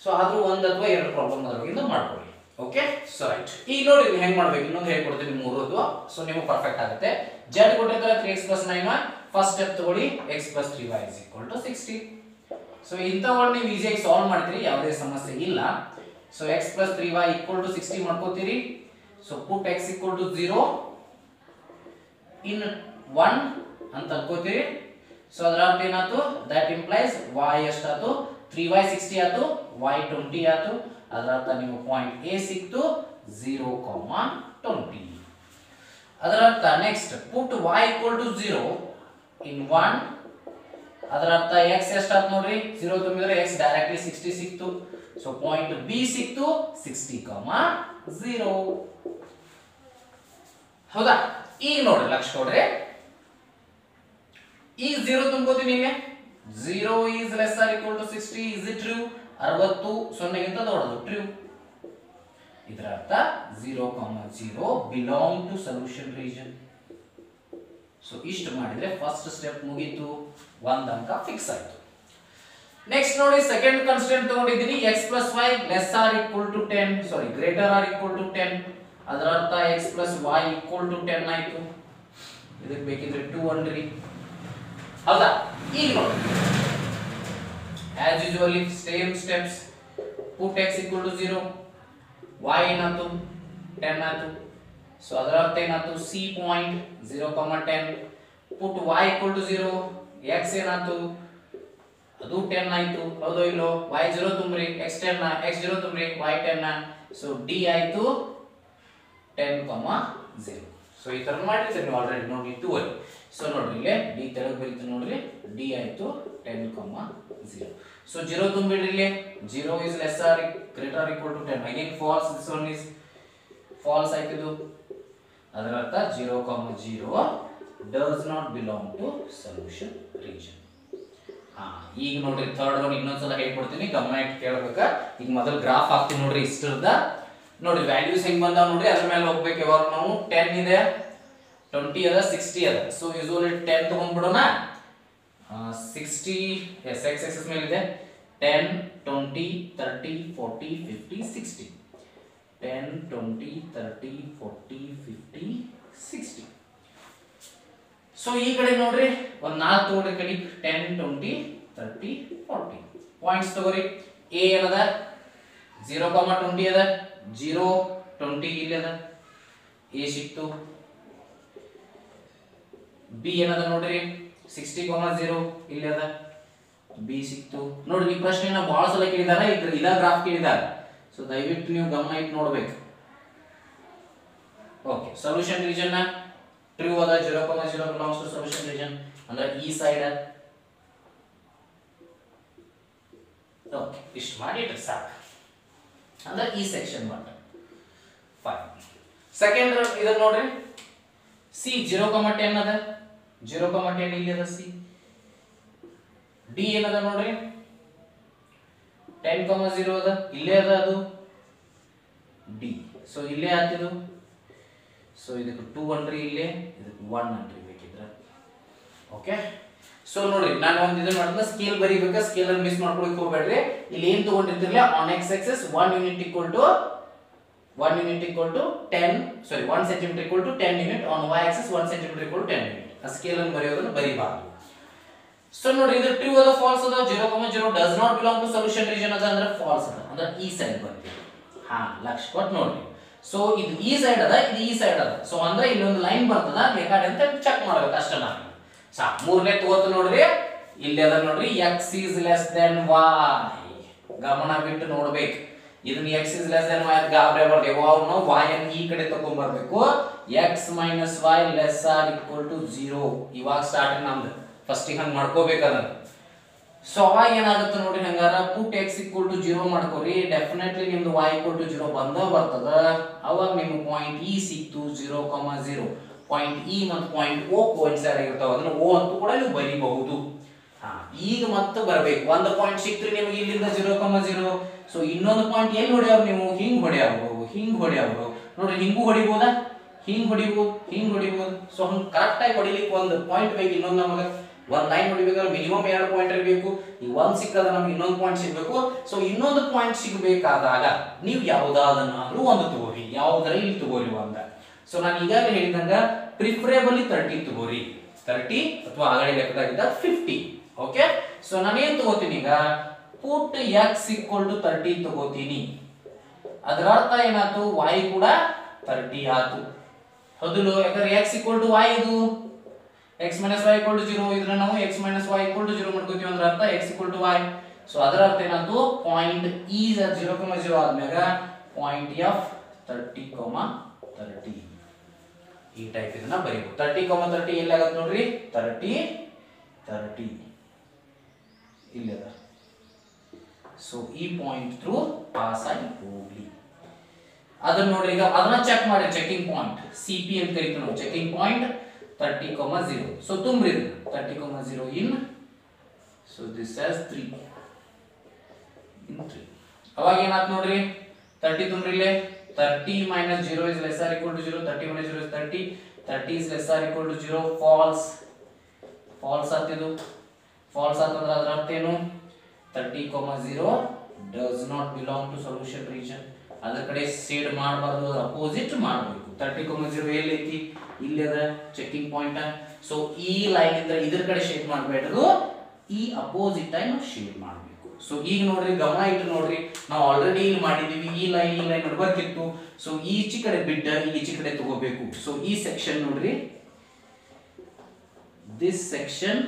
ಸೊ ಆದ್ರೂ ಒಂದು ಅಥವಾ ಎರಡು ಪ್ರಾಬ್ಲಮ್ ಅದರೊಳಗಿಂದ ಮಾಡ್ಕೊಳ್ಳಿ ಓಕೆ ಸೊ ರೈಟ್ ಈಗ ನೋಡಿ ನೀವು ಹೆಂಗ್ ಮಾಡ್ಬೇಕು ಇನ್ನೊಂದು ಹೇಳ್ಕೊಡ್ತೀನಿ ಮೂರದು ಸೊ ನಿಮಗೆ ಪರ್ಫೆಕ್ಟ್ ಆಗುತ್ತೆ z ಕೊಟ್ಟಿರ್ತಾರೆ 3x + 9y ಫಸ್ಟ್ ಸ್ಟೆಪ್ ತಗೊಳ್ಳಿ x + 3y = 60 ಸೊ ಇಂಥವುಗಳನ್ನ ನೀವು ಈಸಿಯಾಗಿ ಸಾಲ್ವ್ ಮಾಡ್ತೀರಿ ಯಾವುದೇ ಸಮಸ್ಯೆ ಇಲ್ಲ ಸೊ x + 3y = 60 ಮಾಡ್ಕೋತೀರಿ so put x equal to 0 in 1 ಅಂತ ಅನ್ಕೋತೀವಿ. ಸೊ ಅದರ ಅರ್ಥ ಏನಾಯ್ತು, ದಟ್ ಇಂಪ್ಲೈಸ್ y ಎಷ್ಟಾಯ್ತು 3y 60 ಆಯ್ತು, y 20 ಆಯ್ತು. ಅದರ ಅರ್ಥ ನೀವು ಪಾಯಿಂಟ್ A ಸಿಕ್ತು 0, 20. ಅದರ ಅರ್ಥ next put y equal to 0 in 1. ಅದರ ಅರ್ಥ x ಎಷ್ಟಾಯ್ತು ನೋಡ್ರಿ, 0 ತುಂಬಿದ್ರೆ x ಡೈರೆಕ್ಟ್ಲಿ 60 ಸಿಕ್ತು. ಸೊ ಪಾಯಿಂಟ್ B ಸಿಕ್ತು 60, 0. ಹೌದಾ? ಈಗ ನೋಡ್ರಿ ಲಕ್ಷ ಕೊಡ್ರಿ, ಈಗ 0 ತುಂಬ್ಕೋತೀನಿ ನಿಮಗೆ. 0 is less or equal to 60, is it true? 60 0ಗಿಂತ ದೊಡ್ಡದು, ಟ್ರೂ. ಇದರ ಅರ್ಥ 0, 0 belong to solution region. So ಇಷ್ಟು ಮಾಡಿದ್ರೆ ಫಸ್ಟ್ ಸ್ಟೆಪ್ ಮುಗೀತು, ಒಂದು ಅಂಕ ಫಿಕ್ಸ್ ಆಯ್ತು. ನೆಕ್ಸ್ಟ್ ನೋಡಿ ಸೆಕೆಂಡ್ ಕಾನ್ಸ್ಟೆಂಟ್ ತಗೊಂಡಿದ್ದೀನಿ, x plus y less or equal to 10, sorry greater or equal to 10. ಅದರ ಅರ್ಥ x plus y equal to 10 ಆಯ್ತು. ಇದಕ್ಕೆ ಬೇಕಿದ್ರೆ 2 ಅನ್ರಿ. ಹೌದಾ? ಈಗ ನೋಡಿ as usually same steps, put x equal to 0, y ಏನಾಯ್ತು 10 ಆಯ್ತು. ಸೊ ಅದರ ಅರ್ಥ ಏನಾಯ್ತು, c point 0, 10. put y equal to 0, x ಏನಾಯ್ತು ಅದು 10 ಆಯ್ತು. ಹೌದೋ ಇಲ್ಲೋ? y 0 ತುಂಬ್ರಿ, x 10, x 0 ತುಂಬ್ರಿ, y 10. So d ಆಯ್ತು 10, 0. ಸೊ ಈ ತರ ಮಾಡಿರ್ತೀರಿ ನೀವು ಆಲ್ರೆಡಿ ನೋಡಿ 2 ಅಲ್ಲಿ. ಸೊ ನೋಡ್ರಿ ಇಲ್ಲಿ d ತೆಳಗೆ ಬರೀತೀವಿ ನೋಡ್ರಿ, d ಆಯ್ತು 10, 0. ಸೊ 0 ತುಂಬಿಡ್ರಿ ಇಲ್ಲಿ, 0 is less or greater or equal to 10. again false, this one is false ಆಯ್ತು ಇದು. ಅದರ ಅರ್ಥ 0, 0 does not belong to solution region. ಈಗ ನೋಡ್ರಿ ಥರ್ಡ್ ಒನ್ ಇನ್ನೊಂದ್ಸಲ ಹೇಳ್ಕೊಡ್ತೀನಿ, ಗಮನ ಇಟ್ಟು ಕೇಳಬೇಕ. ಈಗ ಮೊದಲು ಗ್ರಾಫ್ ಹಾಕ್ತೀನಿ ನೋಡ್ರಿ, ಇಷ್ಟರದ ನೋಡ್ರಿ ವ್ಯಾಲ್ಯೂಸ್ ಹೆಂಗ್ ಬಂದಾವ ನೋಡ್ರಿ, ಅದ್ರ ಮೇಲೆ ಹೋಗ್ಬೇಕು. ಯಾವಾಗ ನಾವು 10 ಇದೆ, 20 ಅದ, 60 ಅದ. ಸೊ ಯೂಶುವಲಿ 10 ತಗೊಂಡ್ಬಿಡೋಣ. 60 ಎಸ್ ಎಕ್ಸ್ ಎಕ್ಸಸ್ ಮೇಲೆ ಇದೆ 10, 20, 30, 40, 50, 60. 10, 20, 30, 40, 50, 60. ಸೊ ಈ ಕಡೆ ನೋಡ್ರಿ ಒಂದು 4 ತಗೊಳ್ರಿ ಕಡೆ, 10, 20, 30, 40. ಪಾಯಿಂಟ್ಸ್ ತಗೋರಿ. a ಏನದ 0, 20 ಅದ, 0, 20 ಇಲ್ಲಿ ಅದ, a ಸಿಕ್ತು. b ಏನದ ನೋಡ್ರಿ 60, 0 ಇಲ್ಲಿ ಅದ, b ಸಿಕ್ತು. ನೋಡ್ರಿ ಈ ಪ್ರಶ್ನೆನ ಬಹಳ ಸಲ ಕೇಳಿದಾರ, ಇದ ಗ್ರಾಫ್ ಕೇಳಿದಾರ. ಸೊ ದಯವಿಟ್ಟು ನೀವು ಗಮನ ಇಟ್ಟು ನೋಡ್ಬೇಕು. ಓಕೆ, ಸೊಲ್ಯೂಷನ್ ರೀಜನ್ ನ ಟ್ರೂ ಅದ, 0, 0 belongs to solution region ಅಂದ್ರೆ ಈ ಸೈಡ್. ಓಕೆ, ಇಷ್ಟು ಮಾಡಿಟ್ರೆ ಸಾಕು, ಅಂದ್ರೆ ಈ ಸೆಕ್ಷನ್ ಬಟ್ ಫೈನ್. ಸೆಕೆಂಡ್ ಇದನ್ನ ನೋಡ್ರಿ, ಸಿ 0, 10 ಅದ, 0, 10 ಇಲ್ಲಿ ಅದ ಸಿ. ಡಿ ಏನದ ನೋಡ್ರಿ 10, 0 ಅದ, ಇಲ್ಲೇ ಅದ ಅದು ಡಿ. ಸೊ ಇಲ್ಲೇ ಆತಿದು. ಸೊ ಇದಕ್ಕೆ 2 ಅನ್ರಿ, ಇಲ್ಲೇ ಇದಕ್ಕೆ 1 ಅನ್ರಿ ಬೇಕಿದ್ರೆ. ಓಕೆ, ಸೊ ನೋಡ್ರಿ ನಾನು ಒಂದು ಇದನ್ನ ಮಾಡಿದ್ರೆ ಸ್ಕೇಲ್ ಬರೀಬೇಕಾ, ಸ್ಕೇಲ್ ಅನ್ನು ಮಿಸ್ ಮಾಡ್ಕೊಳ್ಳೋಕೆ ಹೋಗಬೇಡ್ರಿ. ಇಲ್ಲಿ ಏನು ತಗೊಂಡಿರ್ತಿರಲ್ಲ, on x axis 1 unit equal to 10, sorry 1 cm equal to 10 unit, on y axis 1 cm equal to 10 unit. ಆ ಸ್ಕೇಲ್ ಅನ್ನು ಬರೆಯೋದನ್ನ ಬರೀಬಾರದು. ಸೊ ನೋಡ್ರಿ ಇದು ಟ್ರೂ ಅದ, ಫಾಲ್ಸ್ ಅದ, 0, 0 does not belong to solution region ಅದ ಅಂದ್ರೆ ಫಾಲ್ಸ್ ಅದ, ಅಂದ್ರೆ ಈ ಸೈಡ್ ಬರ್ತೀವಿ. ಲಕ್ಷ ಕೊಟ್ಟು ನೋಡ್ರಿ. ಸೊ ಇದು ಈ ಸೈಡ್ ಅದ, ಇದು ಈ ಸೈಡ್ ಅದ. ಸೊ ಅಂದ್ರೆ ಇಲ್ಲೊಂದು ಲೈನ್ ಬರ್ತದ, ಬೇಕಾದ್ರೆ ಅಂತ ಚೆಕ್ ಮಾಡ್ಬೇಕು ಅಷ್ಟೇ. ನಾನು ಮೂರನೇ ತಗೋತ ನೋಡ್ರಿ, ಇಲ್ಲಿ ಅದ ನೋಡ್ರಿ x is less than y. ಗಮನ ಬಿಟ್ಟು ನೋಡ್ಬೇಕು. ಇದನ್ನ x is less than y ಗಾಬರಿ ಬರ್ದೆ, ಯಾವಾಗ ನಾವು y ಅನ್ನು ಈ ಕಡೆ ತಗೊಂಡ್ ಬರ್ಬೇಕು. x minus y less or equal to 0. ಇವಾಗ ಸ್ಟಾರ್ಟ್ ನಮ್ದು ಫಸ್ಟ್ ಹಂಗ ಮಾಡ್ಕೋಬೇಕು ಅದನ್ನ. ಸೊ ಅವಾಗ ಏನಾಗುತ್ತೆ ನೋಡ್ರಿ, ಹಂಗಾರ ಪುಟ್ x equal to 0 ಮಾಡ್ಕೋರಿ, ಡೆಫಿನೆಟ್ಲಿ ನಿಮ್ದು y equal to 0 ಬರ್ತದ. ಅವಾಗ ನಿಮ್ಗೆ ಪಾಯಿಂಟ್ e ಸಿಕ್ತು 0, 0. ಪಾಯಿಂಟ್ e ಮತ್ತು ಪಾಯಿಂಟ್ o ಕೋಇನ್ಸೈಡ್ ಆಗಿರ್ತಾವ, ಅದನ್ನ o ಅಂತ ಕೂಡ ನೀವು ಬರೀಬಹುದು. ಈಗ ಮತ್ತೆ ಬರಬೇಕು, ಒಂದು ಪಾಯಿಂಟ್ ಸಿಕ್ತ್ರಿ ನಿಮಗೆ ಇಲ್ಲಿಂದ 0, 0. ಸೊ ಇನ್ನೊಂದು ಪಾಯಿಂಟ್ ಎಲ್ಲಿ ಹೊಡೆಯವ್ರು ನೀವು, ಹಿಂಗ್ ಹೊಡೆಯವ್ರು ನೋಡ್ರಿ, ಹಿಂಗೂ ಹೊಡಿಬೋದಾ, ಹಿಂಗ್ ಹೊಡಿಬೋದು. ಸೊ ಹಂಗೆ ಕರೆಕ್ಟ್ ಆಗಿ ಹೊಡಿಲಿಕ್ಕೆ ಒಂದು ಪಾಯಿಂಟ್ ಬೇಕು. ಇನ್ನೊಂದು ನಮಗೆ ಒಂದು ಲೈನ್ ಹೊಡಿಬೇಕಾದ್ರೆ ಮಿನಿಮಮ್ 2 ಪಾಯಿಂಟ್ ಇರಬೇಕು. ಈಗ ಒಂದು ಸಿಕ್ಕದ ನಮ್ಗೆ ಇನ್ನೊಂದು ಪಾಯಿಂಟ್ ಸಿಗಬೇಕು. ಸೊ ಇನ್ನೊಂದು ಪಾಯಿಂಟ್ ಸಿಗಬೇಕಾದಾಗ ನೀವು ಯಾವುದಾದನ್ನಾದ್ರೂ ಒಂದು ತಗೋರಿ, ಯಾವುದರಲ್ಲಿ ತಗೋರಿ ಒಂದ. ಸೊ ನಾನು ಈಗಾಗಲೇ ಹೇಳಿದಂಗ ಪ್ರಿಫರೇಬಲಿ 30 ತಗೋರಿ, 30 ಅಥವಾ ಆಗಲೇ ಲೆಕ್ಕದಾಗಿದ್ದ 50. ಓಕೆ, ಸೊ ನಾನೇನ್ ತಗೋತೀನಿ ಈಗ, ಪುಟ್ x equal to 30 ತಗೋತೀನಿ. ಅದರ ಅರ್ಥ ಏನಾಯ್ತು, y ಕೂಡ 30 ಆತು ಹೌದಿಲ್ಲ ಯಾಕಂದ್ರೆ x = y ಇದು x - y = 0 ಇದನ್ನ ನಾವು x - y = 0 ಮಾಡ್ಕೊತೀವಿ ಅಂದ್ರೆ ಅರ್ಥ x = y ಸೊ ಅದರ ಅರ್ಥ ಏನಾಯ್ತು ಪಾಯಿಂಟ್ E 0,0 ಆದ್ಮೇಲೆ ಪಾಯಿಂಟ್ F 30, 30 ಈ ಟೈಪ್ ಇದನ್ನ ಬರೀಬಹುದು 30, 30 ಎಲ್ಲಿ ಆಗುತ್ತೆ ನೋಡ್ರಿ 30, 30 ಇಲ್ಲಿ ಅದ ಸೊ ಈ ಪಾಯಿಂಟ್ ಥ್ರೂ ಪಾಸ್ ಆಗಿ ಹೋಗ್ಲಿ ಅದನ್ನ ನೋಡ್ರಿ ಈಗ ಅದನ್ನ ಚೆಕ್ ಮಾಡಿ ಚೆಕಿಂಗ್ ಪಾಯಿಂಟ್ CP ಅಂತ ಕರೀತೀವಿ ನಾವು ಚೆಕಿಂಗ್ ಪಾಯಿಂಟ್ 30, 0 ಸೊ ತುಂಬ್ರಿ 30, 0 in so this as 3 in 3 ಅವಾಗ ಏನಾಯ್ತು ನೋಡ್ರಿ 30 ತುಂಬ್ರಿ ಇಲ್ಲಿ 30 - 0 is lesser equal to 0 30 - 0 is 30 30 is lesser equal to 0 false ಆತಿದು false ಆತಂದ್ರೆ ಅದರ ಅರ್ಥ ಏನು 30, 0 does not belong to solution region ಅದರ ಕಡೆ ಶೇಡ್ ಮಾಡಬಾರದು ಅದರ ಅಪೋಸಿಟ್ ಮಾಡಬೇಕು 30, 0 ಎಲ್ಲಿ ಐತಿ ಇಲ್ಲಿ ಅದ ಚೆಕಿಂಗ್ ಪಾಯಿಂಟ್ ಸೊ ಈ ಲೈನ್ ಇಂದ ಇದರ ಕಡೆ ಶೇಡ್ ಮಾಡಬೇಡದು ಈ ಅಪೋಸಿಟ್ ಆಗಿ ನಾವು ಶೇಡ್ ಮಾಡಬೇಕು ಸೊ ಈಗ ನೋಡ್ರಿ ಗಮನ ಇಟ್ಟು ನೋಡ್ರಿ ನಾವು ಆಲ್ರೆಡಿ ಇಲ್ಲಿ ಮಾಡಿದೀವಿ ಈ ಲೈನ್ ನಡ್ಬೇಕಿತ್ತು ಸೊ ಈಚೆ ಕಡೆ ಬಿಟ್ಟ ಈಚೆ ಕಡೆ ತಗೋಬೇಕು ಸೊ ಈ ಸೆಕ್ಷನ್ ನೋಡ್ರಿ this section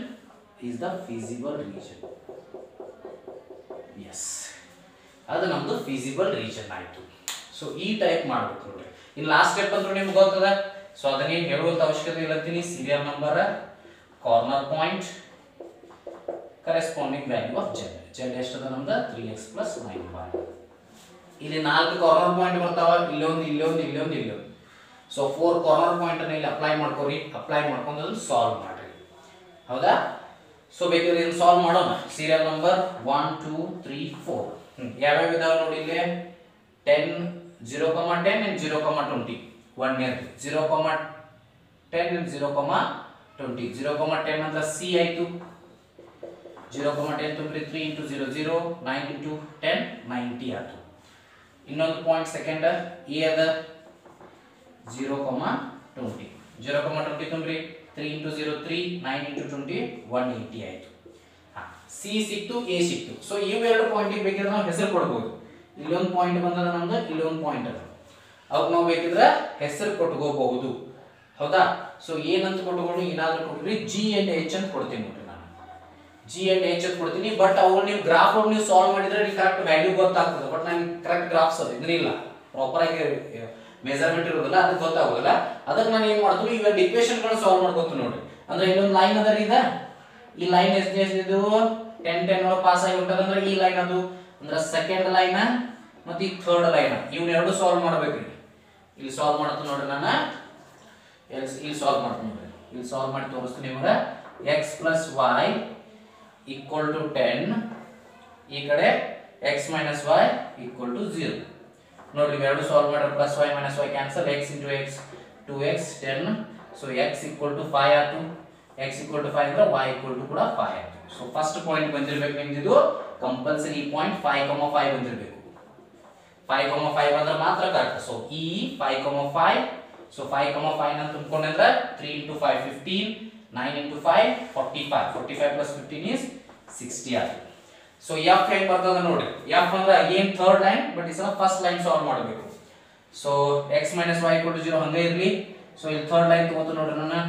is the feasible region yes ಅದು ನಮ್ದು feasible region ಆಯ್ತು ಸೊ ಈ ಟೈಪ್ ಮಾಡಬೇಕು ನೋಡಿ ಇನ್ ಲಾಸ್ಟ್ ಸ್ಟೆಪ್ ಅಂದ್ರೆ ನಿಮಗೆ ಗೊತ್ತದ ಸೊ ಅದನ್ನ ಏನು ಹೇಳುವಂತ ಅವಶ್ಯಕತೆ ಇಲ್ಲ ಅಂತೀನಿ serial number corner point corresponding value of z ಎಷ್ಟದ ನಮ್ದು 3x + 9y ಇಲ್ಲಿ 4 ಕಾರ್ನರ್ ಪಾಯಿಂಟ್ ಬರ್ತಾವ ಇಲ್ಲೊಂದು ಸೊ 4 ಕಾರ್ನರ್ ಪಾಯಿಂಟ್ ಅನ್ನ ಇಲ್ಲಿ ಅಪ್ಲೈ ಮಾಡ್ಕೊರಿ ಅಪ್ಲೈ ಮಾಡ್ಕೊಂಡು ಅದನ್ನ ಸಾಲ್ವ್ ಮಾಡ್ರಿ ಹೌದಾ ಸೊ ಬೇಕಾದ್ರೆ ಇದನ್ನ ಸಾಲ್ವ್ ಮಾಡೋಣ ಸೀರಿಯಲ್ ನಂಬರ್ 1 2 3 4 ಯಾವ್ಯಾವ ಇದಾವ ನೋಡಿ ಇಲ್ಲಿ 10 0,10 and 0,20 1 ಇಯರ್ 0,10 and 0,20 0,10 ಅಂದ್ರೆ C ಆಯ್ತು 0,10 ತುಂಬ್ರಿ 3 × 0 0 9 × 10 90 ಆಯ್ತು ಇನ್ನೊಂದು ಪಾಯಿಂಟ್ ಸೆಕೆಂಡ್ ಎ ಅದ 0,20 0,20 ತುಂಬ್ರಿ 3 × 0 3 9 × 20 180 ಆಯ್ತು ಸಿ ಸಿಕ್ತು ಎ ಸಿಕ್ತು ಸೊ ಇವೆರಡು ಪಾಯಿಂಟ್ ಬೇಕಿದ್ರೆ ನಾವು ಹೆಸರು ಕೊಡಬಹುದು ಇಲ್ಲೊಂದು ಪಾಯಿಂಟ್ ಬಂದದ ನಮ್ದು ಇಲ್ಲೊಂದು ಪಾಯಿಂಟ್ ಅದ ಅವಾಗ ನಾವು ಬೇಕಿದ್ರೆ ಹೆಸರು ಕೊಟ್ಕೋಬಹುದು ಹೌದಾ ಸೊ ಏನಂತ ಕೊಟ್ಕೊಂಡು ಏನಾದ್ರೂ ಕೊಟ್ರಿ G and H ಅಂತ ಕೊಡ್ತೀನಿ ನೋಡ್ರಿ ನಾನು G and H ಅಂತ ಕೊಡ್ತೀನಿ ಬಟ್ ಅವುಗಳು ನೀವು ಗ್ರಾಫ್ ಒಳಗೆ ನೀವು ಸಾಲ್ವ್ ಮಾಡಿದ್ರೆ ನೀವು ಕರೆಕ್ಟ್ ವ್ಯಾಲ್ಯೂ ಗೊತ್ತಾಗ್ತದೆ ಬಟ್ ನಾನು ಕರೆಕ್ಟ್ ಗ್ರಾಫ್ಸ್ ಅದು ಇದನ್ನಿಲ್ಲ ಪ್ರಾಪರ್ ಆಗಿ ಮೆಜರ್ಮೆಂಟ್ ಇರೋದಿಲ್ಲ ಅದಕ್ಕೆ ಗೊತ್ತಾಗೋದಿಲ್ಲ ಅದಕ್ಕೆ ನಾನು ಏನು ಮಾಡ್ತೀನಿ ಇವೆರಡು ಈಕ್ವೇಷನ್ಗಳನ್ನ ಸಾಲ್ವ್ ಮಾಡ್ಕೊತೀನಿ ನೋಡ್ರಿ ಅಂದ್ರೆ ಇಲ್ಲೊಂದು ಲೈನ್ ಅದ ರೀ ಈ ಲೈನ್ ಎಷ್ಟಿದು 10 10 ಒಳಗೆ ಪಾಸ್ ಆಗಿ ಹೊಂಟದಂದ್ರೆ ಈ ಲೈನ್ ಅದು ಅಂದ್ರೆ ಸೆಕೆಂಡ್ ಲೈನ್ ಮತ್ತು ಈ ಥರ್ಡ್ ಲೈನ್ ಇವನ್ನೆರಡು ಸಾಲ್ವ್ ಮಾಡ್ಬೇಕ್ರಿ ಇಲ್ಲಿ ಸಾಲ್ವ್ ಮಾಡ್ತೀನಿ ನೋಡ್ರಿ ನಾನು ಇಲ್ಲಿ ಸಾಲ್ವ್ ಮಾಡ್ತೀನಿ ನೋಡ್ರಿ ಇಲ್ಲಿ ಸಾಲ್ವ್ ಮಾಡಿ ತೋರಿಸ್ತೀನಿ ನಿಮಗೆ x + y = 10 ಈ ಕಡೆ x - y = 0 ನೋಡ್ರಿ ಇವೆರಡು ಸಾಲ್ವ್ ಮಾಡ್ರೆ +y - y cancel x × x 2x 10 so x = 5 ಆಯ್ತು x = 5 ಅಂದ್ರೆ y = ಕೂಡ 5 ಆಯ್ತು ಸೊ ಫಸ್ಟ್ ಪಾಯಿಂಟ್ ಬಂದಿರಬೇಕು ನಿಮ್ದು ಇದು ಕಂಪಲ್ಸರಿ ಪಾಯಿಂಟ್ 5, 5 ಬಂದಿರಬೇಕು 5, 5 ಅಂದ್ರೆ ಮಾತ್ರ ಕರೆಕ್ಟ್ ಸೊ ಈ 5, 5 ಸೊ 5, 5 ಅಂತ ತುಂಬಿಕೊಂಡ್ರೆ 3 × 5 15 9 × 5 45 45 + 15 is 60 ಆಯ್ತು ಸೊ f ಹೆಂಗ್ ಬರ್ತದ ನೋಡಿ f ಅಂದ್ರೆ ಅಗೇನ್ ಥರ್ಡ್ ಲೈನ್ ಬಟ್ ಈ ಸಲ ಫಸ್ಟ್ ಲೈನ್ ಸಾಲ್ವ್ ಮಾಡಬೇಕು ಸೊ x - y = 0 ಹಂಗೆ ಇರಲಿ ಸೊ ಇಲ್ಲಿ ಥರ್ಡ್ ಲೈನ್ ತಗೋತೀನಿ ನೋಡ್ರಿ ನಾನು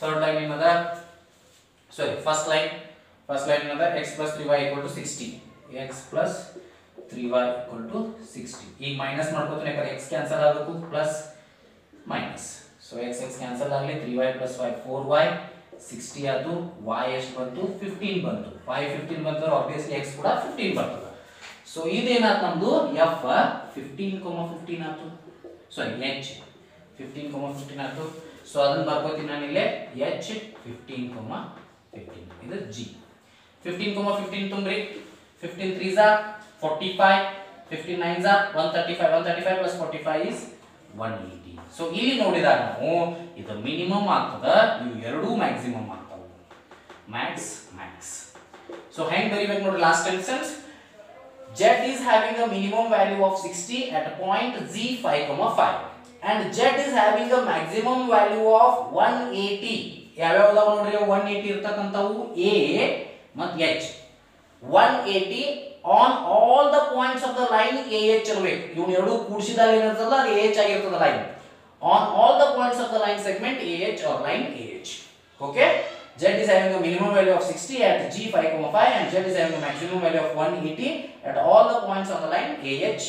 ಥರ್ಡ್ ಲೈನ್ ಏನದ ಸಾರಿ ಫಸ್ಟ್ ಲೈನ್ ಏನದ x + 3y = 60 x + 3y = 60 ಈಗ ಮೈನಸ್ ಮಾಡ್ಕೊತೀನಿ ಯಾಕಂದ್ರೆ x ಕ್ಯಾನ್ಸಲ್ ಆಗಬೇಕು plus minus so x cancel ಆಗಲಿ 3y + 5 4y 60 ಆಯ್ತು y ಎಷ್ಟು ಬಂತು 15 ಬಂತು y 15 ಬಂತು ಆಬ್ವಿಯಸ್ಲಿ x ಕೂಡ 15 ಬರ್ತದೆ ಸೊ ಇದೇನಾಯ್ತು ನಮ್ದು f 15, 15 ಆಯ್ತು ಸಾರಿ h 15, 15 ಆಯ್ತು ಸೊ ಅದನ್ನ ಬರ್ಕೋತೀನಿ ನಾನು ಇಲ್ಲಿ h 15, 15 ಇದು g 15, 15 ತುಂಬ್ರಿ 15 3s are 45 15 9s are 135 135 + 45 is 180 so ಇಲ್ಲಿ ನೋಡಿದಾಗ ನಾವು ಇದು ಮಿನಿಮಮ್ ಆಗ್ತದ ಇವು ಎರಡೂ ಮ್ಯಾಕ್ಸಿಮಮ್ ಆಗ್ತವೆ ಮ್ಯಾಕ್ಸ್ ಸೊ ಹೆಂಗ್ ಬರಿಬೇಕು ನೋಡಿ last sentence z is having a minimum value of 60 at point z 5, 5 and z is having a maximum value of 180 ಯಾವ್ಯಾವ ನೋಡ್ರಿ 180 ಇರತಕ್ಕಂತವು a ಮತ್ತು h 180 on all the points of the line AH ಇರಬೇಕು. ಇವನು ಎರಡು ಕೂಡಿಸಿದಾಗ ಏನಿರ್ತದಲ್ಲ ಅದು AH ಆಗಿರ್ತದ line. On all the points of the line segment AH or line AH. Okay? Z is having a minimum value of 60 at G 5,5 and Z is having a maximum value of 180 at all the points on the line AH.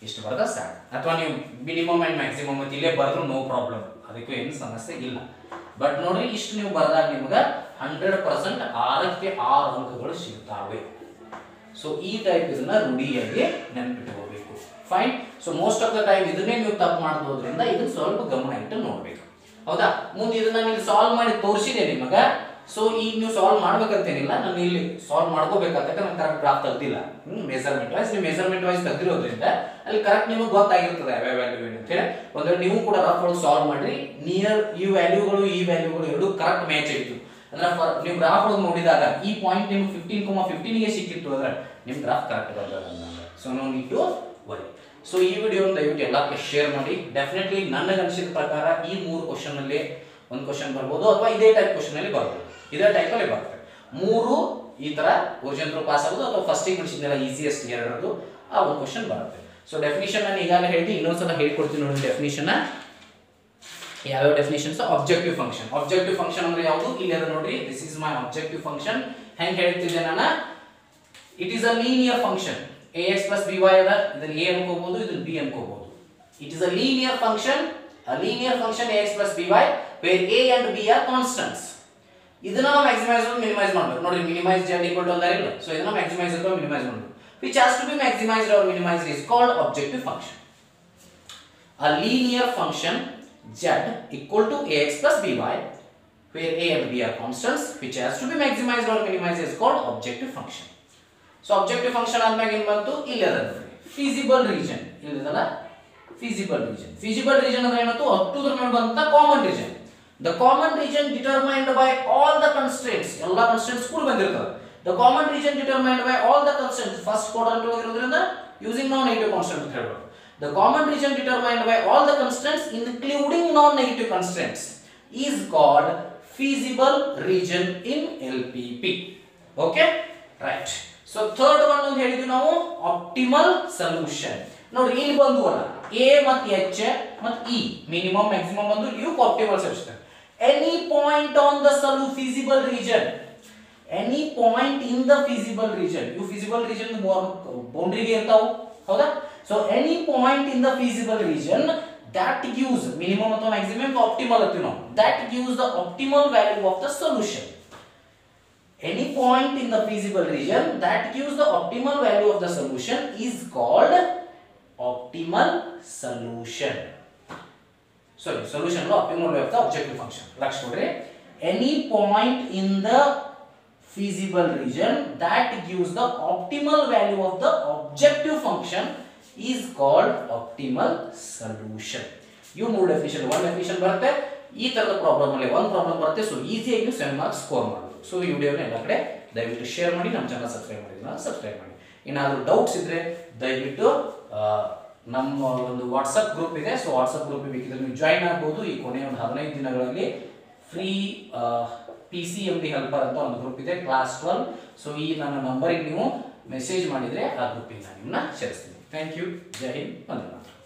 ಇಷ್ಟು ಬರದ ಸಾಕು. ಅಥವಾ ನೀವು ಮಿನಿಮಮ್ ಅಂಡ್ ಮ್ಯಾಕ್ಸಿಮಮ್ ಅಂತ ಇಲ್ಲೇ ಬರೆದ್ರು ನೋ ಪ್ರಾಬ್ಲಮ್, ಅದಕ್ಕೂ ಏನು ಸಮಸ್ಯೆ ಇಲ್ಲ. ಬಟ್ ನೋಡ್ರಿ ಇಷ್ಟು ನೀವು ಬರೆದಾಗ ನಿಮ್ಗೆ 100% 6ಕ್ಕೆ 6 ಅಂಕಗಳು ಸಿಗ್ತಾವೆ. ಸೊ ಈ ಟೈಪ್ ಇದನ್ನ ರೂಢಿಯಾಗಿ ನೆನಪಿಟ್ಕೋಬೇಕು. Fine. So most of the time ಇದನ್ನೇ ನೀವು ತಪ್ಪು ಮಾಡೋದ್ರಿಂದ ಇದನ್ನ ಸ್ವಲ್ಪ ಗಮನ ಇಟ್ಟು ನೋಡ್ಬೇಕು. ಹೌದಾ? ಮುಂದೆ ಇದನ್ನ ನೀವು ಸಾಲ್ವ್ ಮಾಡಿ ತೋರಿಸಿದೆ ನಿಮಗೆ. ಸೊ ಈಗ ನೀವು ಸಾಲ್ವ್ ಮಾಡ್ಬೇಕಂತೇನಿಲ್ಲ, ನಾನು ಇಲ್ಲಿ ಸಾಲ್ವ್ ಮಾಡ್ಕೋಬೇಕಂತ ನಾನು ಕರೆಕ್ಟ್ ಗ್ರಾಫ್ ತೆಗ್ದಿಲ್ಲ. ಮೆಜರ್ಮೆಂಟ್ ವೈಸ್ ನೀವು ಮೆಜರ್ಮೆಂಟ್ ವೈಸ್ ತೆಗ್ದಿರೋದ್ರಿಂದ ಅಲ್ಲಿ ಕರೆಕ್ಟ್ ನಿಮಗೆ ಗೊತ್ತಾಗಿರ್ತದೆ ಯಾವ ವ್ಯಾಲ್ಯೂ ಏನು ಅಂತ ಹೇಳಿ. ಒಂದ್ರೆ ನೀವು ಕೂಡ ರಫ್ ಒಳಗೆ ಸಾಲ್ವ್ ಮಾಡ್ರಿ. ನಿಯರ್ ಈ ವ್ಯಾಲ್ಯೂಗಳು ಎರಡು ಕರೆಕ್ಟ್ ಮ್ಯಾಚ್ ಆಯ್ತು ಅಂದ್ರೆ ನೀವು ಗ್ರಾಫ್ ಒಳಗೆ ನೋಡಿದಾಗ ಈ ಪಾಯಿಂಟ್ ನಿಮ್ಗೆ 15,15ಗೆ ಸಿಕ್ಕಿತ್ತು ಅಂದ್ರೆ ನಿಮ್ ಗ್ರಾಫ್ ಕರೆಕ್ಟ್ ಬರ್ತದೆ. So no need to worry. So ಈ ವಿಡಿಯೋ ದಯವಿಟ್ಟು ಎಲ್ಲಕ್ಕೆ ಶೇರ್ ಮಾಡಿ. ಡೆಫಿನೆಟ್ಲಿ ನನಗೆ ಅನಿಸಿದ ಪ್ರಕಾರ ಈ 3 ಕ್ವಶನ್ ಅಲ್ಲಿ ಒಂದು ಕ್ವಶನ್ ಬರ್ಬೋದು ಅಥವಾ ಇದೇ ಟೈಪ್ ಕ್ವಶನ್ ಅಲ್ಲಿ ಬರ್ಬೋದು. ಇದೇ ಟೈಪ್ ಅಲ್ಲಿ ಬರ್ತದೆ. 3 ಈ ತರ ಕ್ವಶನ್ ಥ್ರೂ ಪಾಸ್ ಆಗೋದು ಅಥವಾ ಫಸ್ಟಿಗೆ ಬಿಡಿಸಿದ್ನೆಲ್ಲ ಈಸಿಯೆಸ್ಟ್ ಎರಡರದು ಆ ಒಂದು ಕ್ವಶನ್ ಬರುತ್ತೆ. ಸೊ ಡೆಫಿನಿಷನ್ ನಾನು ಈಗಾಗಲೇ ಹೇಳಿದೆ, ಇನ್ನೊಂದ್ಸಲ ಹೇಳ್ಕೊಡ್ತೀನಿ ನೋಡಿ ಡೆಫಿನಿಷನ್. ಯಾವ definitions? Objective function. Objective function ಅಂದ್ರೆ ಯಾವುದು? ಇಲ್ಲಿ ಅದ ನೋಡ್ರಿ, this is my objective function. ಹೆಂಗೆ ಹೇಳ್ತಿದ್ದೆ ನಾನು? It is a linear function. ax plus by ಅದ, ಇದನ್ನ a ಅನ್ಕೋಬಹುದು, ಇದನ್ನ b ಅನ್ಕೋಬಹುದು. It is a linear function. a linear function ax plus by where a and b are constants. ಇದನ್ನ ನಾವು ಮ್ಯಾಕ್ಸಿಮೈಸ್ ಮತ್ತು ಮಿನಿಮೈಸ್ ಮಾಡಬೇಕು. ನೋಡಿ ಮಿನಿಮೈಸ್ z equal to ಅಂದ್ರೆ ಇಲ್ಲ. ಸೊ ಇದನ್ನ ಮ್ಯಾಕ್ಸಿಮೈಸ್ ಅಥವಾ ಮಿನಿಮೈಸ್ ಮಾಡಬೇಕು. which has to be maximized or minimized is called objective function. A linear function z equal to ax plus by where a and b are constants which has to be maximized or minimized is called objective function. So objective function ಆದ್ಮೇಲೆ ಏನು ಬಂತು? ಇಲ್ಲಿ ಅದ ನೋಡಿ feasible region. ಇಲ್ಲಿದಲ್ಲ feasible region. feasible region ಅಂದ್ರೆ ಏನಂತ ಅಪ್ ಟು ದ ಮೇಲೆ ಬಂತ common region. The common region determined by all the constraints. ಎಲ್ಲ constraints ಕೂಡ ಬಂದಿರ್ತವೆ. The common region determined by all the constraints. First quadrant ಹೋಗಿರೋದ್ರಿಂದ using non-negative constant ಅಂತ ಹೇಳ್ಬೋದು. The common region determined by all the constraints including non-negative constraints is called feasible region in LPP. Okay? Right. So third one ಅಂತ ಹೇಳಿದ್ವಿ ನಾವು optimal solution. ನೋಡಿ ಇಲ್ಲಿ ಬಂದುವಲ್ಲ a ಮತ್ತು h ಮತ್ತು e ಮಿನಿಮಮ್ ಮ್ಯಾಕ್ಸಿಮಮ್ ಬಂದು ಇವು optimal solution. Any point on the feasible region, any point in the feasible region, you feasible region boundary ಗೆ ಇರ್ತಾವು ಹೌದಾ? So any point in the feasible region that gives minimum ಅಥವಾ maximum optimal ಅಂತೀವಿ ನಾವು, that gives the optimal value of the solution. Any point in the feasible region that gives the optimal value of the solution is called optimal solution. Sorry, solution lo optimal value of the objective function. Laksh kodre, any point in the feasible region that gives the optimal value of the objective function is called optimal solution. You more definition, one definition ಬರುತ್ತೆ. ಈ ತರದ ಪ್ರಾಬ್ಲಮ್ ಅಲ್ಲಿ ಒಂದು ಪ್ರಾಬ್ಲಮ್ ಬರುತ್ತೆ. ಸೊ ಈಸಿಯಾಗಿ ನೀವು 7 ಮಾರ್ಕ್ಸ್ ಸ್ಕೋರ್ ಮಾಡಬಹುದು. ಸೊ ಈ ವಿಡಿಯೋನ ಎಲ್ಲ ಕಡೆ ದಯವಿಟ್ಟು ಶೇರ್ ಮಾಡಿ, ನಮ್ಮ ಚಾನಲ್ ಸಬ್ಸ್ಕ್ರೈಬ್ ಮಾಡಿದ್ರೆ ಸಬ್ಸ್ಕ್ರೈಬ್ ಮಾಡಿ. ಏನಾದರೂ ಡೌಟ್ಸ್ ಇದ್ರೆ ದಯವಿಟ್ಟು ನಮ್ಮ ಒಂದು ವಾಟ್ಸಪ್ ಗ್ರೂಪ್ ಇದೆ. ಸೊ ವಾಟ್ಸಪ್ ಗ್ರೂಪ್ ಬೇಕಿದ್ರೆ ನೀವು ಜಾಯಿನ್ ಆಗ್ಬೋದು. ಈ ಕೊನೆಯ ಒಂದು 15 ದಿನಗಳಲ್ಲಿ ಫ್ರೀ PCMD ಹೆಲ್ಪರ್ ಅಂತ ಒಂದು ಗ್ರೂಪ್ ಇದೆ, ಕ್ಲಾಸ್ 12. ಸೊ ಈ ನನ್ನ ನಂಬರಿಗೆ ನೀವು ಮೆಸೇಜ್ ಮಾಡಿದರೆ ಆ ಗ್ರೂಪಿಗೆ ನಾನು ನಿಮ್ಮನ್ನ ಸೇರಿಸ್ತೀನಿ. Thank you. ಜೈ ಹಿಂದ್, ವಂದೇ ಮಾತರಂ.